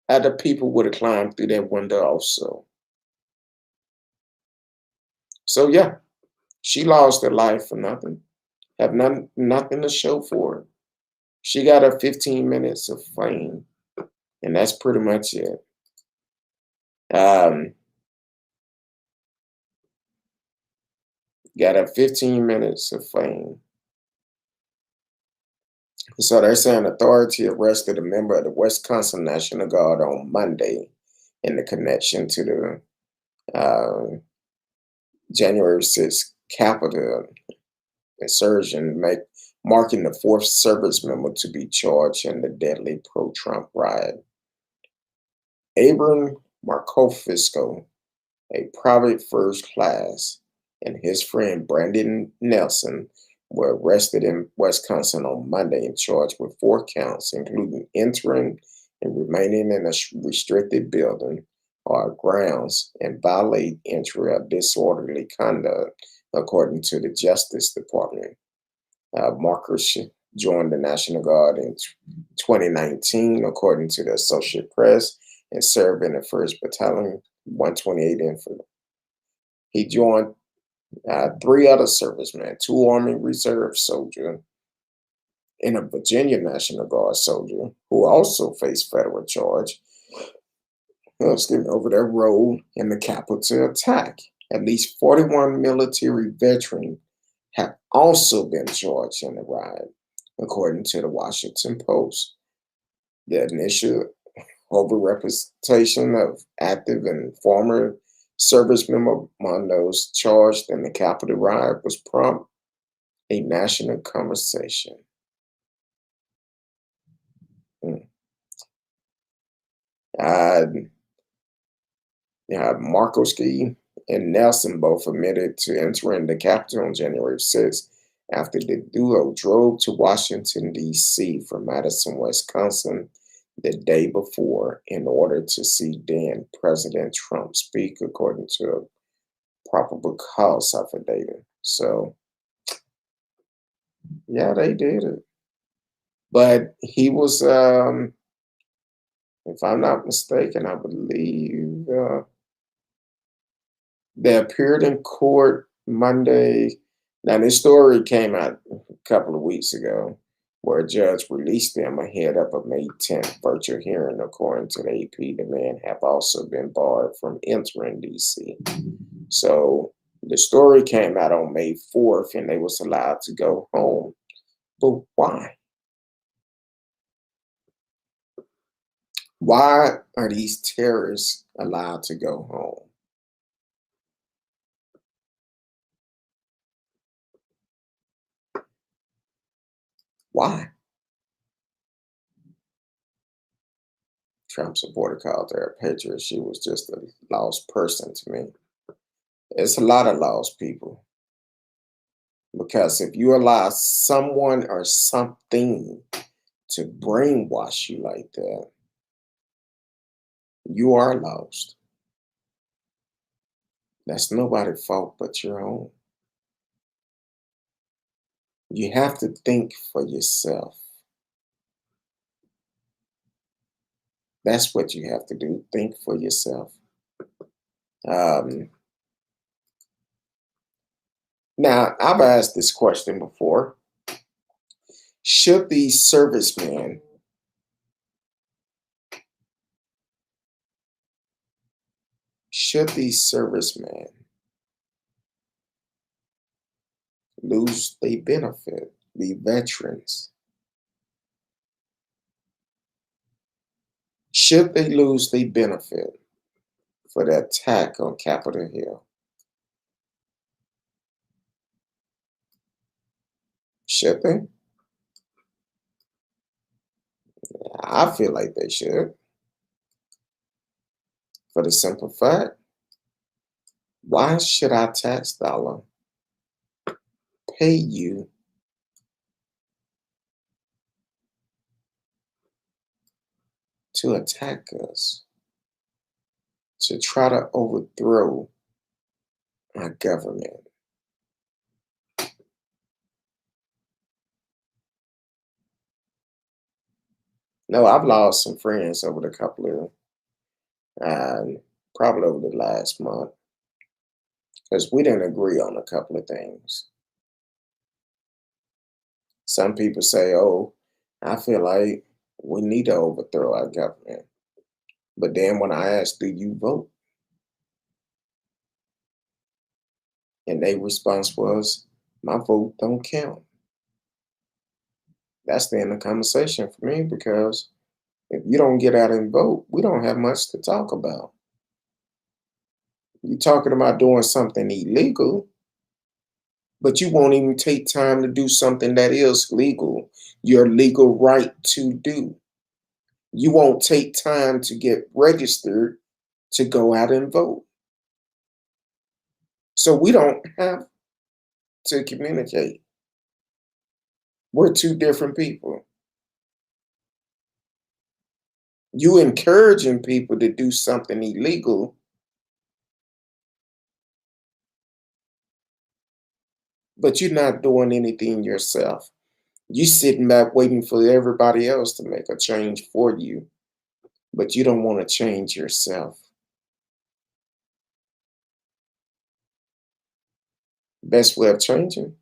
other people would have climbed through that window also. So yeah, she lost her life for nothing. Have nothing to show for it. She got her 15 minutes of fame, and that's pretty much it. Um, got her 15 minutes of fame. So they're saying authority arrested a member of the Wisconsin National Guard on Monday in the connection to the January 6th Capitol insurrection, marking the fourth service member to be charged in the deadly pro-Trump riot. Abram Markofisco, a private first class, and his friend Brandon Nelson were arrested in Wisconsin on Monday and charged with 4 counts, including entering and remaining in a restricted building or grounds and violate entry of disorderly conduct, according to the Justice Department. Marcus joined the National Guard in 2019, according to the Associated Press, and served in the 1st Battalion 128 infantry. He joined three other servicemen, two Army Reserve soldiers, and a Virginia National Guard soldier who also faced federal charge, over their role in the Capitol attack. At least 41 military veterans have also been charged in the riot, according to the Washington Post. The initial overrepresentation of active and former servicemen among those charged in the Capitol riot was prompt a national conversation. Mm. Uh, Markowski and Nelson both admitted to entering the Capitol on January 6th after the duo drove to Washington, D.C. from Madison, Wisconsin the day before in order to see then President Trump speak, according to a probable cause affidavit. So, yeah, they did it. But he was, if I'm not mistaken, I believe they appeared in court Monday. Now, this story came out a couple of weeks ago where a judge released them ahead of a May 10th virtual hearing. According to the AP, the men have also been barred from entering D.C. So the story came out on May 4th and they was allowed to go home. But why? Why are these terrorists allowed to go home? Why? Trump supporter called her a patriot. She was just a lost person to me. It's a lot of lost people. Because if you allow someone or something to brainwash you like that, you are lost. That's nobody's fault but your own. You have to think for yourself. That's what you have to do. Think for yourself. Um, Now, I've asked this question before. Should these servicemen lose their benefit, the veterans? Should they lose their benefit for the attack on Capitol Hill? Should they? I feel like they should. For the simple fact, why should our tax dollar pay you to attack us, to try to overthrow our government? No, I've lost some friends over the couple of, probably over the last month, because we didn't agree on a couple of things. Some people say, oh, I feel like we need to overthrow our government. But then when I ask, do you vote? And their response was, my vote don't count. That's the end of the conversation for me, because if you don't get out and vote, we don't have much to talk about. You're talking about doing something illegal, but you won't even take time to do something that is legal, your legal right to do. You won't take time to get registered to go out and vote. So we don't have to communicate. We're two different people. You encouraging people to do something illegal, but you're not doing anything yourself. You sitting back waiting for everybody else to make a change for you, but you don't want to change yourself. best way of changing,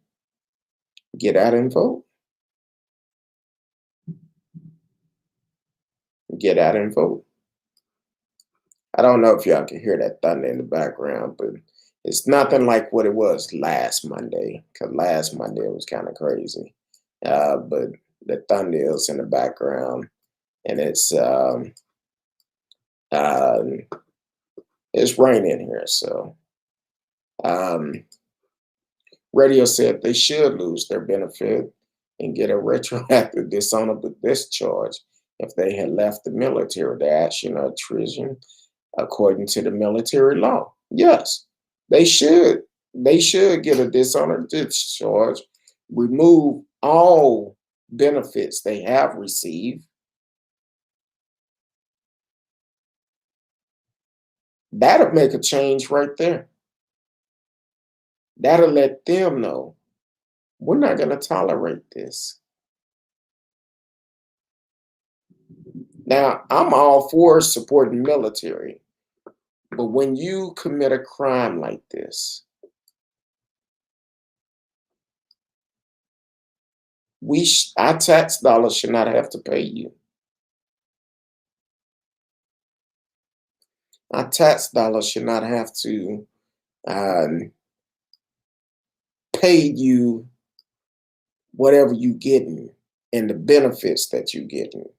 get out and vote. Get out and vote. I don't know if y'all can hear that thunder in the background, but it's nothing like what it was last Monday, because last Monday was kind of crazy. But the thunder is in the background, and uh, it's raining here. So radio said they should lose their benefit and get a retroactive dishonorable discharge if they had left the military. The action of treason according to the military law. Yes, they should. They should get a dishonored discharge, remove all benefits they have received. That'll make a change right there. That'll let them know we're not going to tolerate this. Now, I'm all for supporting military, but when you commit a crime like this, our tax dollars should not have to pay you. Our tax dollars should not have to pay you whatever you getting and the benefits that you getting.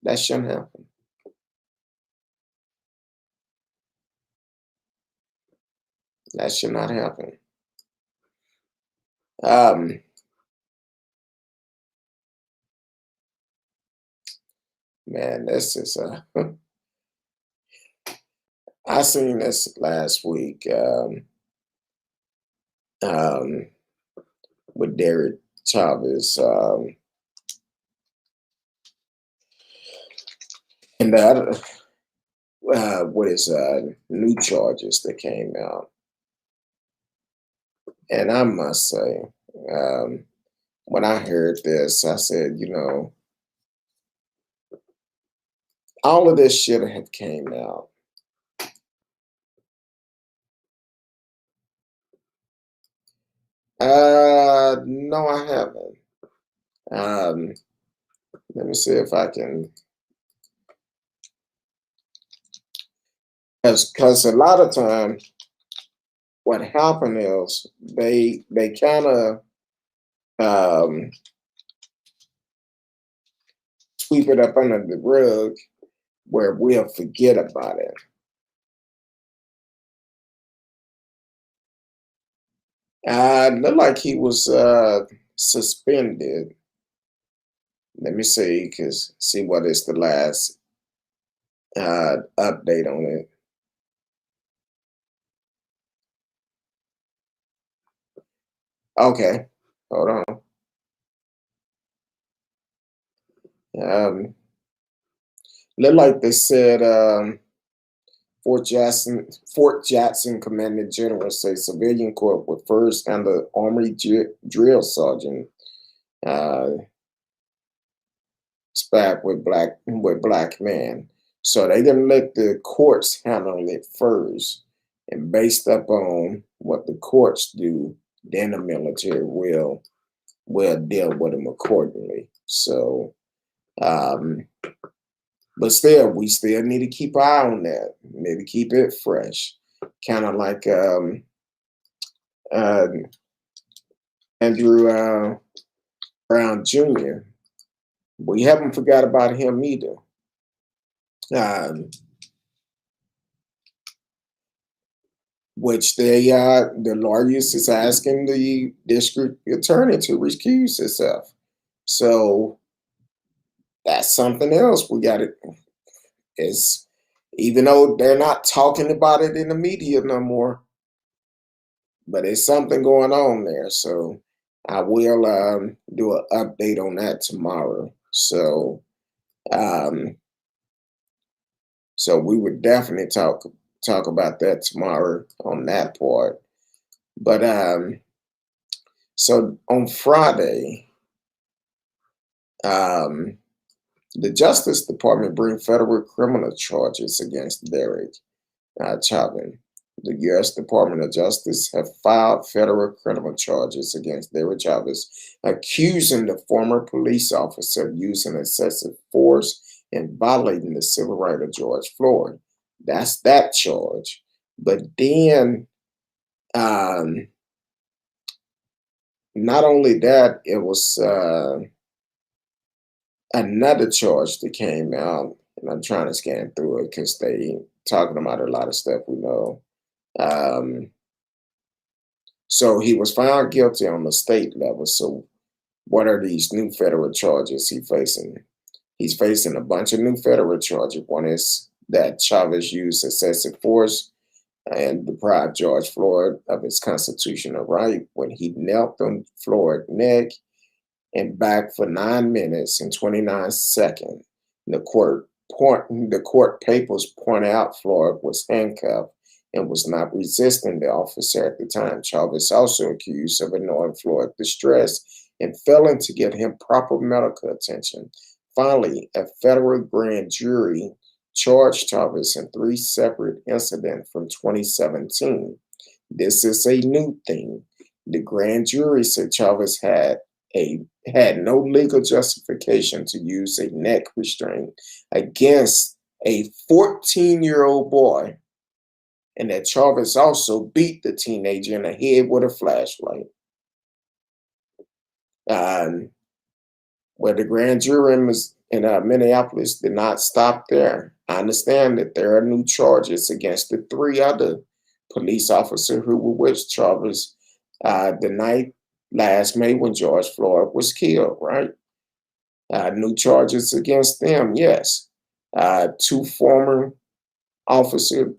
That shouldn't happen. That should not happen. Man, this is I seen this last week with Derek Chauvin and the other what is new charges that came out. And I must say, when I heard this, I said, all of this should have came out. No, I haven't. Let me see if I can, because a lot of time, what happened is they kind of sweep it up under the rug where we'll forget about it. It looked like he was suspended. Let me see what is the last update on it. Okay, hold on. Looked like they said Fort Jackson Commanding General say civilian court would first handle Army drill sergeant spat with black man. So they didn't let the courts handle it first, and based upon what the courts do, then the military will deal with them accordingly. So, but still, we still need to keep an eye on that. Maybe keep it fresh, kind of like Andrew Brown Jr. We haven't forgot about him either. Which the lawyers is asking the district attorney to recuse himself. So that's something else we got to. It's even though they're not talking about it in the media no more, but it's something going on there. So I will do an update on that tomorrow. So so we would definitely talk about that tomorrow on that part. But so on Friday, the Justice Department bring federal criminal charges against Derek Chauvin. The U.S. Department of Justice have filed federal criminal charges against Derek Chauvin, accusing the former police officer of using excessive force and violating the civil right of George Floyd. That's that charge. But then, um, not only that, it was another charge that came out, and I'm trying to scan through it because they talking about a lot of stuff we know. Um, so he was found guilty on the state level. So what are these new federal charges he facing? He's facing a bunch of new federal charges. One is that Chavez used excessive force and deprived George Floyd of his constitutional right when he knelt on Floyd's neck and back for 9 minutes and 29 seconds. The court papers point out Floyd was handcuffed and was not resisting the officer at the time. Chavez also accused of annoying Floyd distress and failing to get him proper medical attention. Finally, a federal grand jury charged Chavez in 3 separate incidents from 2017. This is a new thing. The grand jury said Chavez had no legal justification to use a neck restraint against a 14-year-old boy, and that Chavez also beat the teenager in the head with a flashlight. Where the grand jury in Minneapolis did not stop there. I understand that there are new charges against the 3 other police officers who were with Chavez the night last May when George Floyd was killed, right? New charges against them, yes. 2 former officers,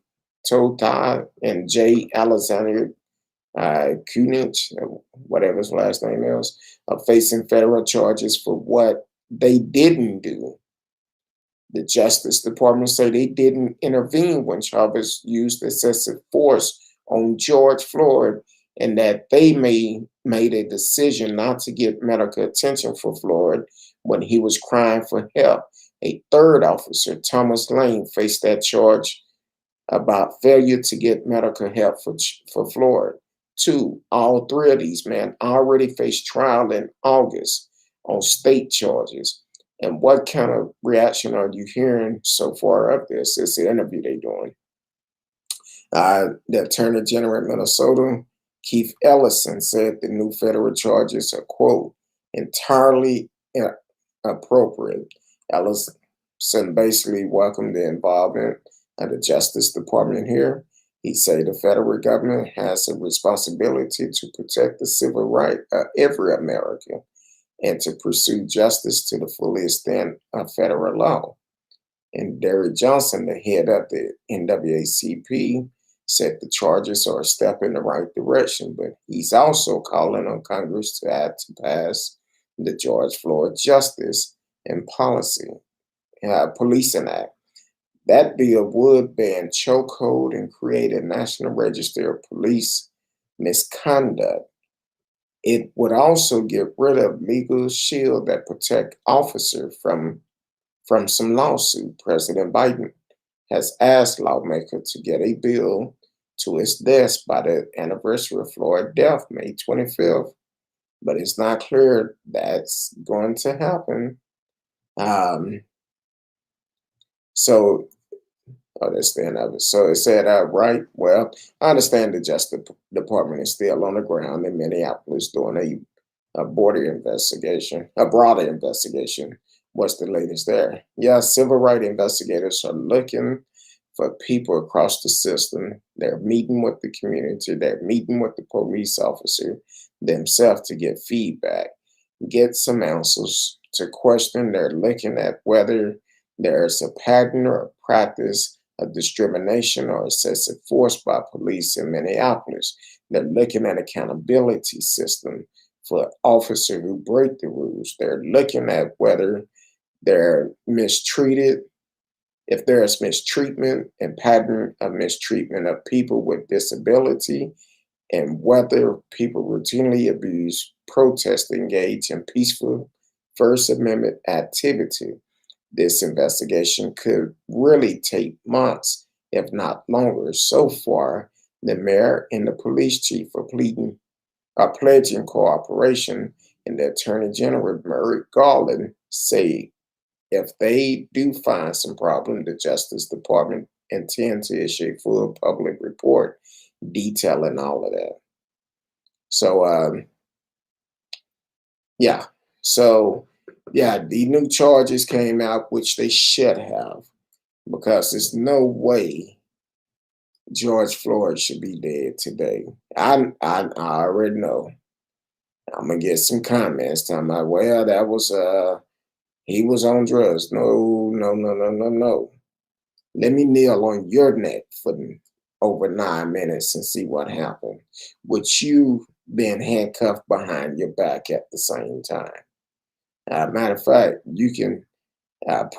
Todd and Jay Alexander Kunich, whatever his last name is, are facing federal charges for what they didn't do. The Justice Department say they didn't intervene when Chavez used excessive force on George Floyd, and that they made a decision not to get medical attention for Floyd when he was crying for help. A 3rd officer, Thomas Lane, faced that charge about failure to get medical help for Floyd. 2, all 3 of these men already faced trial in August on state charges. And what kind of reaction are you hearing so far of this? It's the interview they're doing. The Attorney General of Minnesota, Keith Ellison, said the new federal charges are, quote, entirely inappropriate. Ellison basically welcomed the involvement of the Justice Department here. He said the federal government has a responsibility to protect the civil right of every American and to pursue justice to the fullest extent of federal law. And Derek Johnson, the head of the NAACP, said the charges are a step in the right direction, but he's also calling on Congress to add to pass the George Floyd Justice and Policing Act. That bill would ban chokehold and create a national register of police misconduct. It would also get rid of legal shield that protect officers from some lawsuit. President Biden has asked lawmakers to get a bill to its desk by the anniversary of Floyd's death, May 25th, but it's not clear that's going to happen. That's the end of it. So it said, right, well, I understand the Justice Department is still on the ground in Minneapolis doing a broader investigation. What's the latest there? Yeah, civil rights investigators are looking for people across the system. They're meeting with the community. They're meeting with the police officer themselves to get feedback, get some answers to question. They're looking at whether there's a pattern or a practice of discrimination or excessive force by police in Minneapolis. They're looking at accountability system for officers who break the rules. They're looking at whether they're mistreated, if there's mistreatment and pattern of mistreatment of people with disability, and whether people routinely abuse, protest, engage in peaceful First Amendment activity. This investigation could really take months, if not longer. So far, The mayor and the police chief are pledging cooperation, and the Attorney General Merrick Garland say if they do find some problem, the Justice Department intends to issue a full public report detailing all of that. So, yeah. So, yeah, the new charges came out, which they should have, because there's no way George Floyd should be dead today. I already know. I'm gonna get some comments talking about, well, that was he was on drugs. No, no, no, no, no, no. Let me kneel on your neck for over 9 minutes and see what happened. With you being handcuffed behind your back at the same time. Matter of fact, you can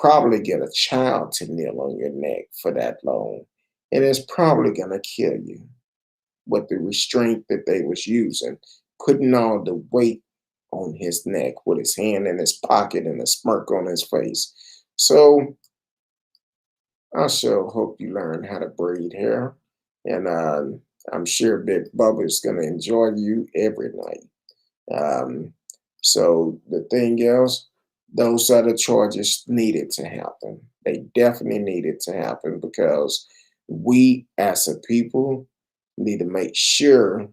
probably get a child to kneel on your neck for that long, and it's probably gonna kill you with the restraint that they was using, putting all the weight on his neck with his hand in his pocket and a smirk on his face. So I sure hope you learn how to braid hair, and I'm sure Big Bubba is gonna enjoy you every night. Um, so the thing is, those other charges needed to happen. They definitely needed to happen because we as a people need to make sure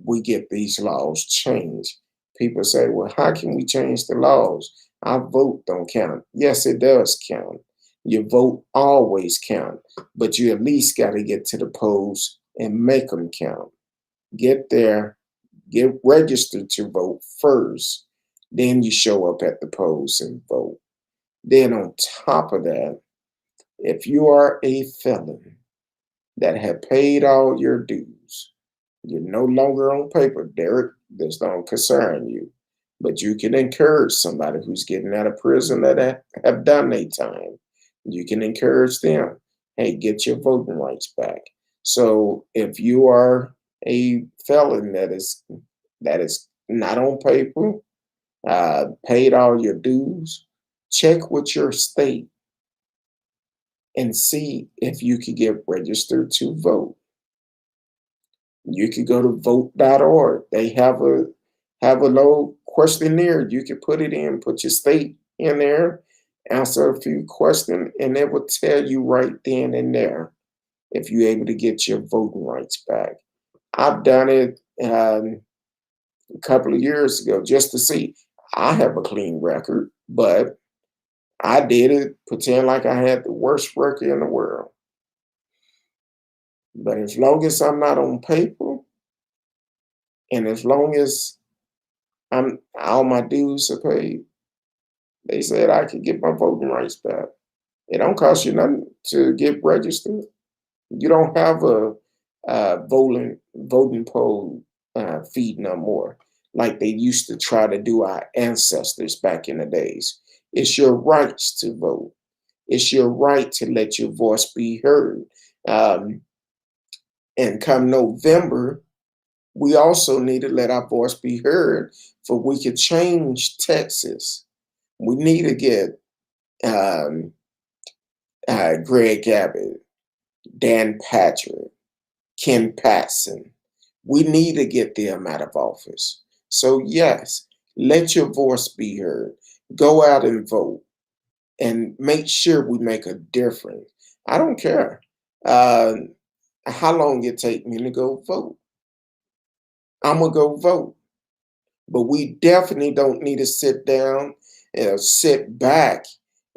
we get these laws changed. People say, well, how can we change the laws? Our vote don't count. Yes, it does count. Your vote always count, but you at least got to get to the polls and make them count. Get there, get registered to vote first. Then you show up at the polls and vote. Then on top of that, if you are a felon that have paid all your dues, you're no longer on paper, Derek. This don't concern you. But you can encourage somebody who's getting out of prison that have done their time. You can encourage them, hey, get your voting rights back. So if you are a felon that is not on paper, paid all your dues, check with your state and see if you could get registered to vote. You could go to vote.org. They have a little questionnaire. You can put it in, put your state in there, answer a few questions, and it will tell you right then and there if you're able to get your voting rights back. I've done it a couple of years ago just to see. I have a clean record, but I did it, pretend like I had the worst record in the world. But as long as I'm not on paper, and as long as I'm all my dues are paid, they said I could get my voting rights back. It don't cost you nothing to get registered. You don't have a voting poll fee no more, like they used to try to do our ancestors back in the days. It's your rights to vote. It's your right to let your voice be heard. Um, and come November, we also need to let our voice be heard for we could change Texas. We need to get um, Greg Abbott, Dan Patrick, Ken Paxton. We need to get them out of office. So, yes, let your voice be heard. Go out and vote and make sure we make a difference. I don't care uh, how long it take me to go vote. I'm going to go vote. But we definitely don't need to sit down and sit back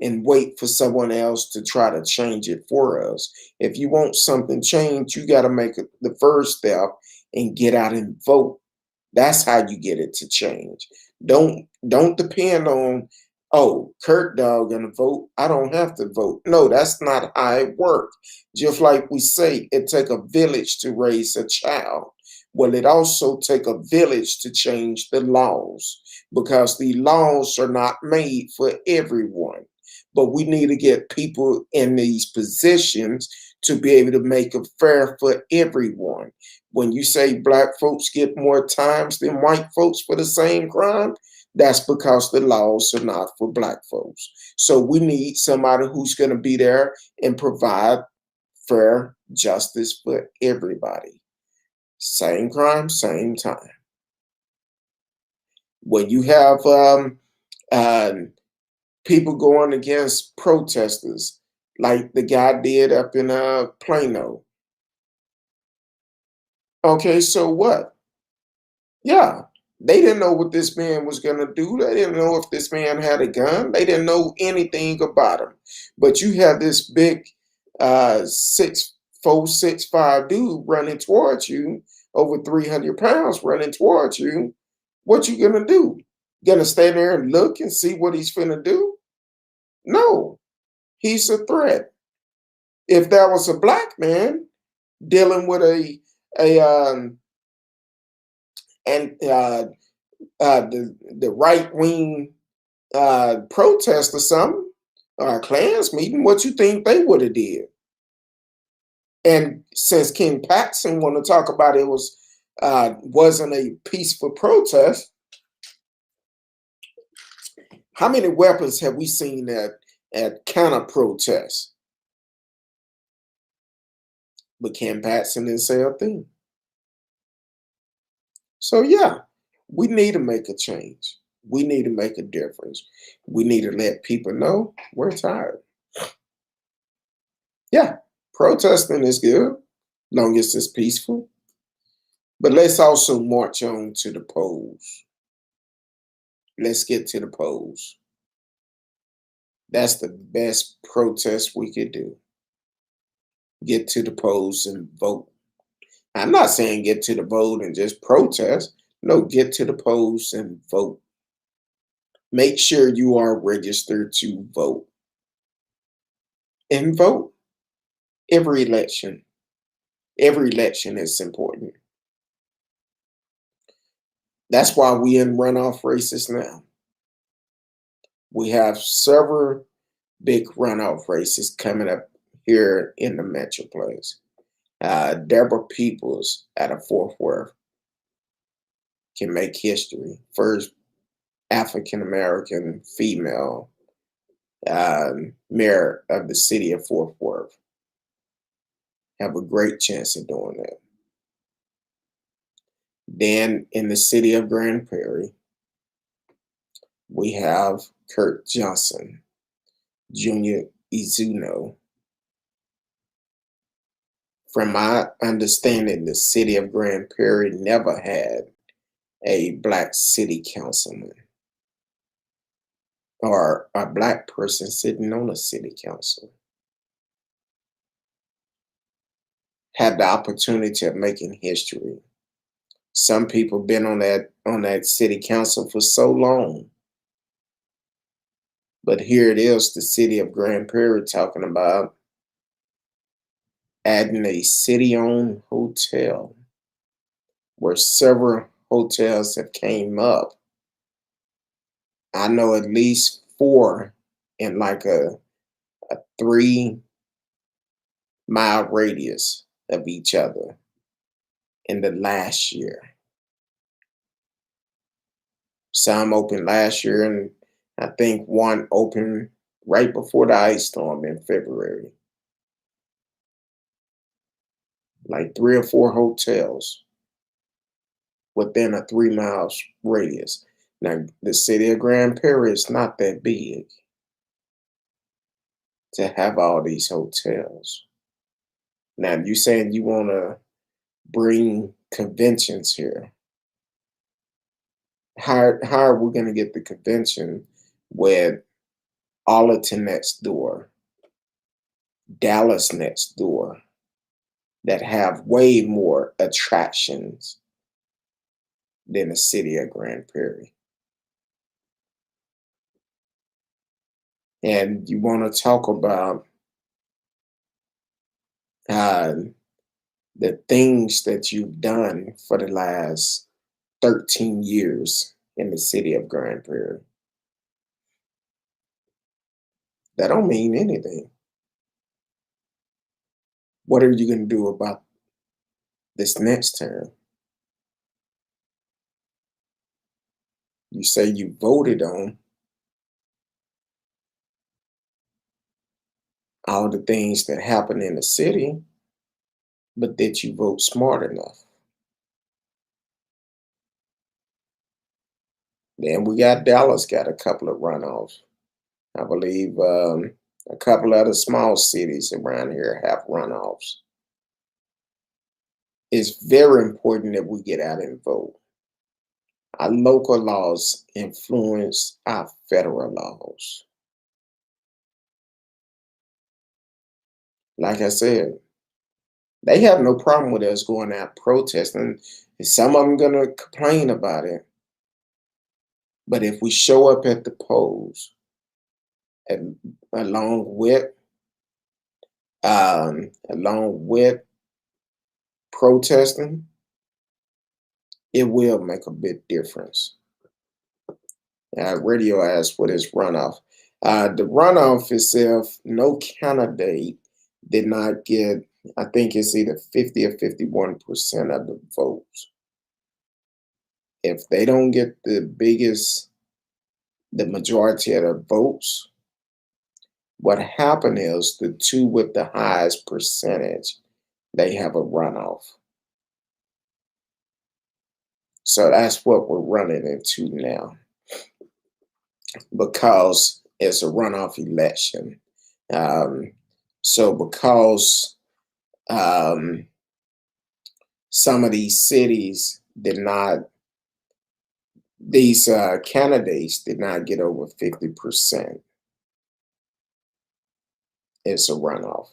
and wait for someone else to try to change it for us. If you want something changed, you got to make it the first step and get out and vote. That's how you get it to change. Don't depend on, oh, Kurt Dog gonna vote. I don't have to vote. No, that's not how it works. Just like we say, it take a village to raise a child. Well, it also take a village to change the laws because the laws are not made for everyone. But we need to get people in these positions to be able to make it fair for everyone. When you say black folks get more times than white folks for the same crime, that's because the laws are not for black folks. So we need somebody who's going to be there and provide fair justice for everybody. Same crime, same time. When you have uh, people going against protesters, like the guy did up in Plano. Okay, so what? Yeah, they didn't know what this man was going to do. They didn't know if this man had a gun. They didn't know anything about him. But you have this big 6'4", 6'5" dude running towards you, over 300 pounds running towards you. What you going to do? Gonna stand there and look and see what he's finna do? No, he's a threat. If that was a black man dealing with a and the right wing protest or something, or a Klans meeting, what you think they would have did? And since Ken Paxton want to talk about it wasn't a peaceful protest, how many weapons have we seen at counter protests? But Ken Paxton didn't say a thing. So yeah, we need to make a change. We need to make a difference. We need to let people know we're tired. Yeah, protesting is good, long as it's peaceful. But let's also march on to the polls. Let's get to the polls. That's the best protest we could do. Get to the polls and vote. I'm not saying get to the vote and just protest. No, get to the polls and vote. Make sure you are registered to vote. And vote every election. Every election is important. That's why we in runoff races now. We have several big runoff races coming up here in the Metroplex. Deborah Peoples out of Fort Worth can make history. First African American female mayor of the city of Fort Worth. Have a great chance of doing that. Then in the city of Grand Prairie, we have Kurt Johnson, Junior Izuno. From my understanding, the city of Grand Prairie never had a black city councilman or a black person sitting on a city council. Had the opportunity of making history. Some people been on that city council for so long. But here it is, the city of Grand Prairie talking about adding a city-owned hotel where several hotels have came up. I know at least 4 in like a 3-mile radius of each other in the last year. Some opened last year, and I think one opened right before the ice storm in February. Like 3 or 4 hotels within a 3-mile radius. Now, the city of Grand Prairie is not that big to have all these hotels. Now, you saying you want to bring conventions here. How are we going to get the convention with Arlington next door, Dallas next door, that have way more attractions than the city of Grand Prairie? And you want to talk about the things that you've done for the last 13 years in the city of Grand Prairie. That don't mean anything. What are you going to do about this next term? You say you voted on all the things that happen in the city, but did you vote smart enough? Then we got Dallas got a couple of runoffs. I believe a couple other small cities around here have runoffs. It's very important that we get out and vote. Our local laws influence our federal laws. Like I said, they have no problem with us going out protesting. Some of them gonna complain about it. But if we show up at the polls and along with protesting, it will make a big difference. Radio asked what is runoff. The runoff itself, no candidate did not get, I think it's either 50 or 51% of the votes. If they don't get the majority of the votes, what happened is the two with the highest percentage, they have a runoff. So that's what we're running into now because it's a runoff election. So because some of these cities these candidates did not get over 50%, it's a runoff.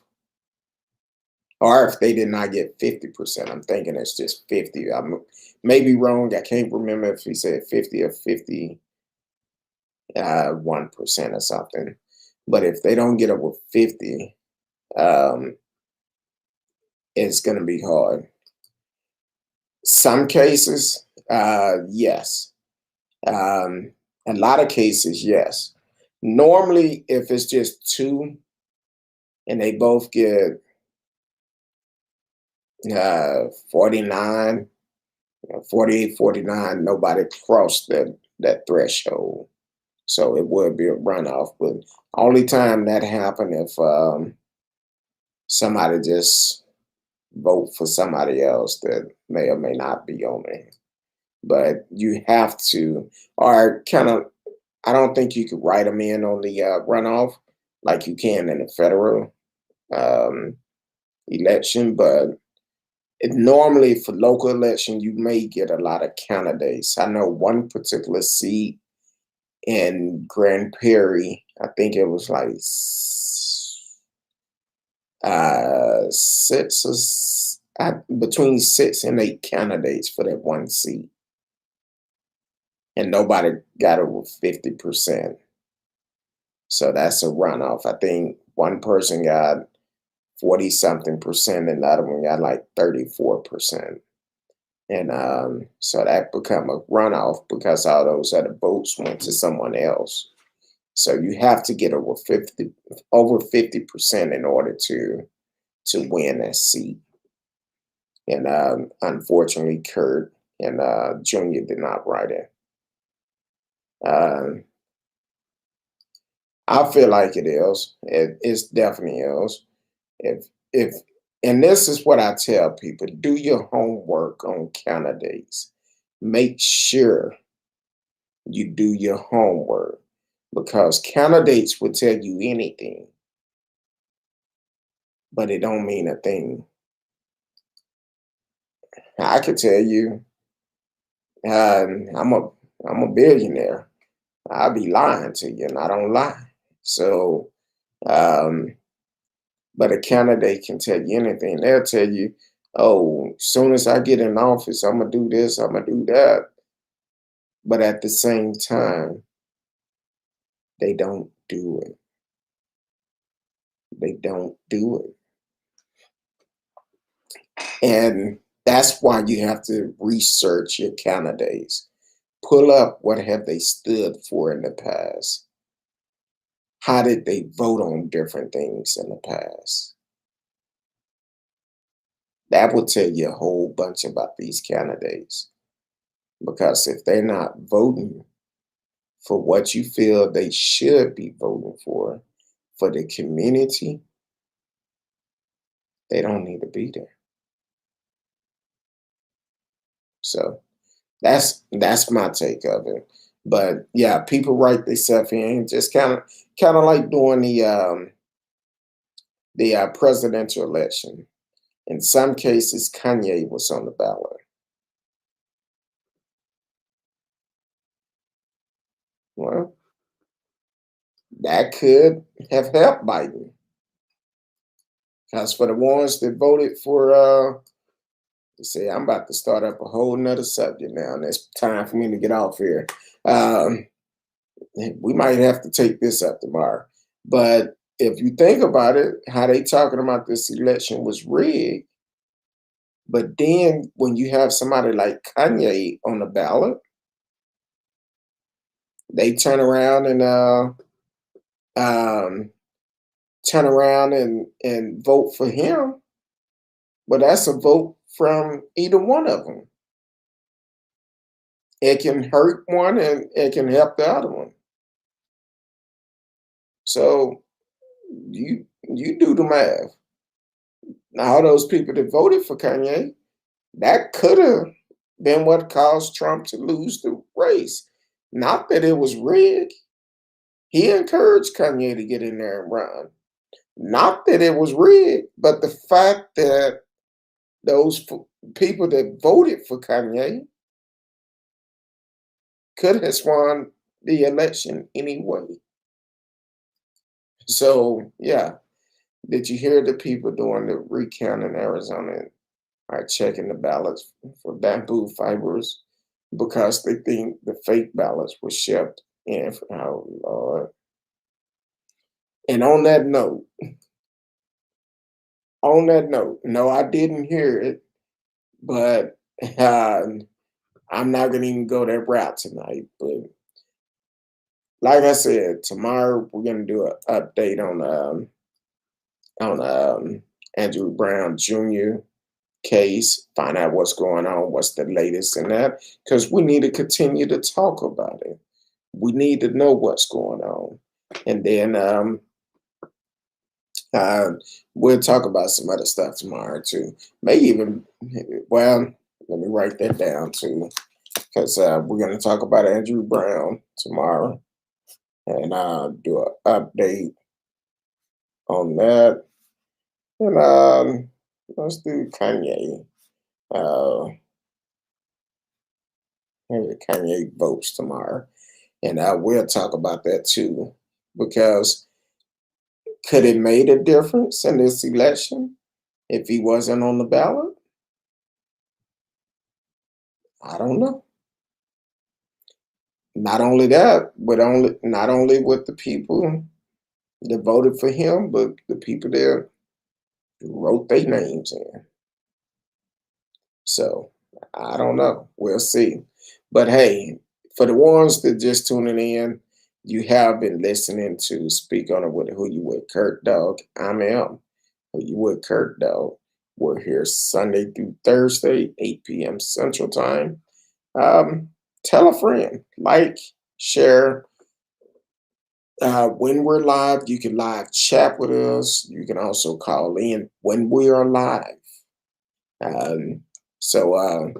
Or if they did not get 50%, I'm thinking it's just 50. I may be wrong. I can't remember if he said 50 or 51% or something. But if they don't get over 50, it's going to be hard. Some cases, yes. A lot of cases, yes. Normally, if it's just two and they both get 49, 48, 49, nobody crossed that threshold. So it would be a runoff. But only time that happened if somebody just vote for somebody else that may or may not be on there. But you have to, or kind of, I don't think you could write them in on the runoff like you can in the federal election. But normally for local election, you may get a lot of candidates. I know one particular seat in Grand Prairie, I think it was like between 6 and 8 candidates for that one seat, and nobody got over 50%. So that's a runoff. I think one person got 40 something percent, and the other one got like 34%. And so that become a runoff because all those other votes went to someone else. So you have to get over 50% in order to win that seat. And unfortunately, Kurt and Junior did not write it. I feel like it is. It's definitely is. If and this is what I tell people: do your homework on candidates. Make sure you do your homework because candidates will tell you anything, but it don't mean a thing. I could tell you, I'm a billionaire. I'll be lying to you, and I don't lie. So, but a candidate can tell you anything. They'll tell you, "Oh, as soon as I get in office, I'm gonna do this. I'm gonna do that." But at the same time, they don't do it. They don't do it. And that's why you have to research your candidates. Pull up what have they stood for in the past. How did they vote on different things in the past? That will tell you a whole bunch about these candidates. Because if they're not voting for what you feel they should be voting for the community, they don't need to be there. So that's my take of it. But yeah, people write themselves in, just kind of like doing the presidential election. In some cases, Kanye was on the ballot. Well, that could have helped Biden. Because for the ones that voted for, you say, I'm about to start up a whole nother subject now, and it's time for me to get off here. Um, we might have to take this up tomorrow. But if you think about it, how they talking about this election was rigged, but then when you have somebody like Kanye on the ballot, they um, turn around and vote for him. But that's a vote from either one of them. It can hurt one and it can help the other one. So you do the math. Now, all those people that voted for Kanye, that could have been what caused Trump to lose the race. Not that it was rigged. He encouraged Kanye to get in there and run. Not that it was rigged, but the fact that those people that voted for Kanye could have won the election anyway. So, yeah, did you hear the people doing the recount in Arizona are checking the ballots for bamboo fibers because they think the fake ballots were shipped in? Oh, Lord. And on that note, no, I didn't hear it, but I'm not going to even go that route tonight. But like I said, tomorrow we're going to do an update on Andrew Brown Jr. case, find out what's going on, what's the latest in that, because we need to continue to talk about it. We need to know what's going on. And then uh, we'll talk about some other stuff tomorrow too. Maybe even, well, let me write that down too, because we're going to talk about Andrew Brown tomorrow and do an update on that. And let's do Kanye. Uh, Kanye votes tomorrow. And I will talk about that too, because could it made a difference in this election if he wasn't on the ballot? I don't know. Not only that, but not only with the people that voted for him, but the people that wrote their names in. So I don't know. We'll see. But hey, for the ones that just tuning in, you have been listening to Speak On It with Who You With Kurt Dog. I'm M. Who You With Kurt Dog. We're here Sunday through Thursday, 8 p.m. Central Time. Tell a friend, like, share. When we're live, you can live chat with us. You can also call in when we are live. Um, so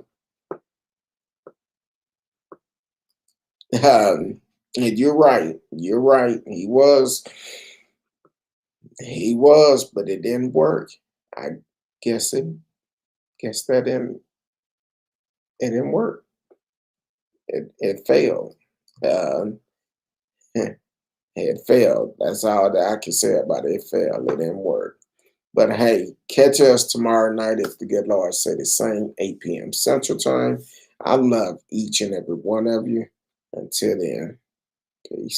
and you're right. You're right. He was, but it didn't work. I guess that it didn't work. It failed. Um, it failed. That's all that I can say about it. It failed. It didn't work. But hey, catch us tomorrow night if the good Lord say the same, 8 p.m. Central Time. I love each and every one of you. Until then, peace.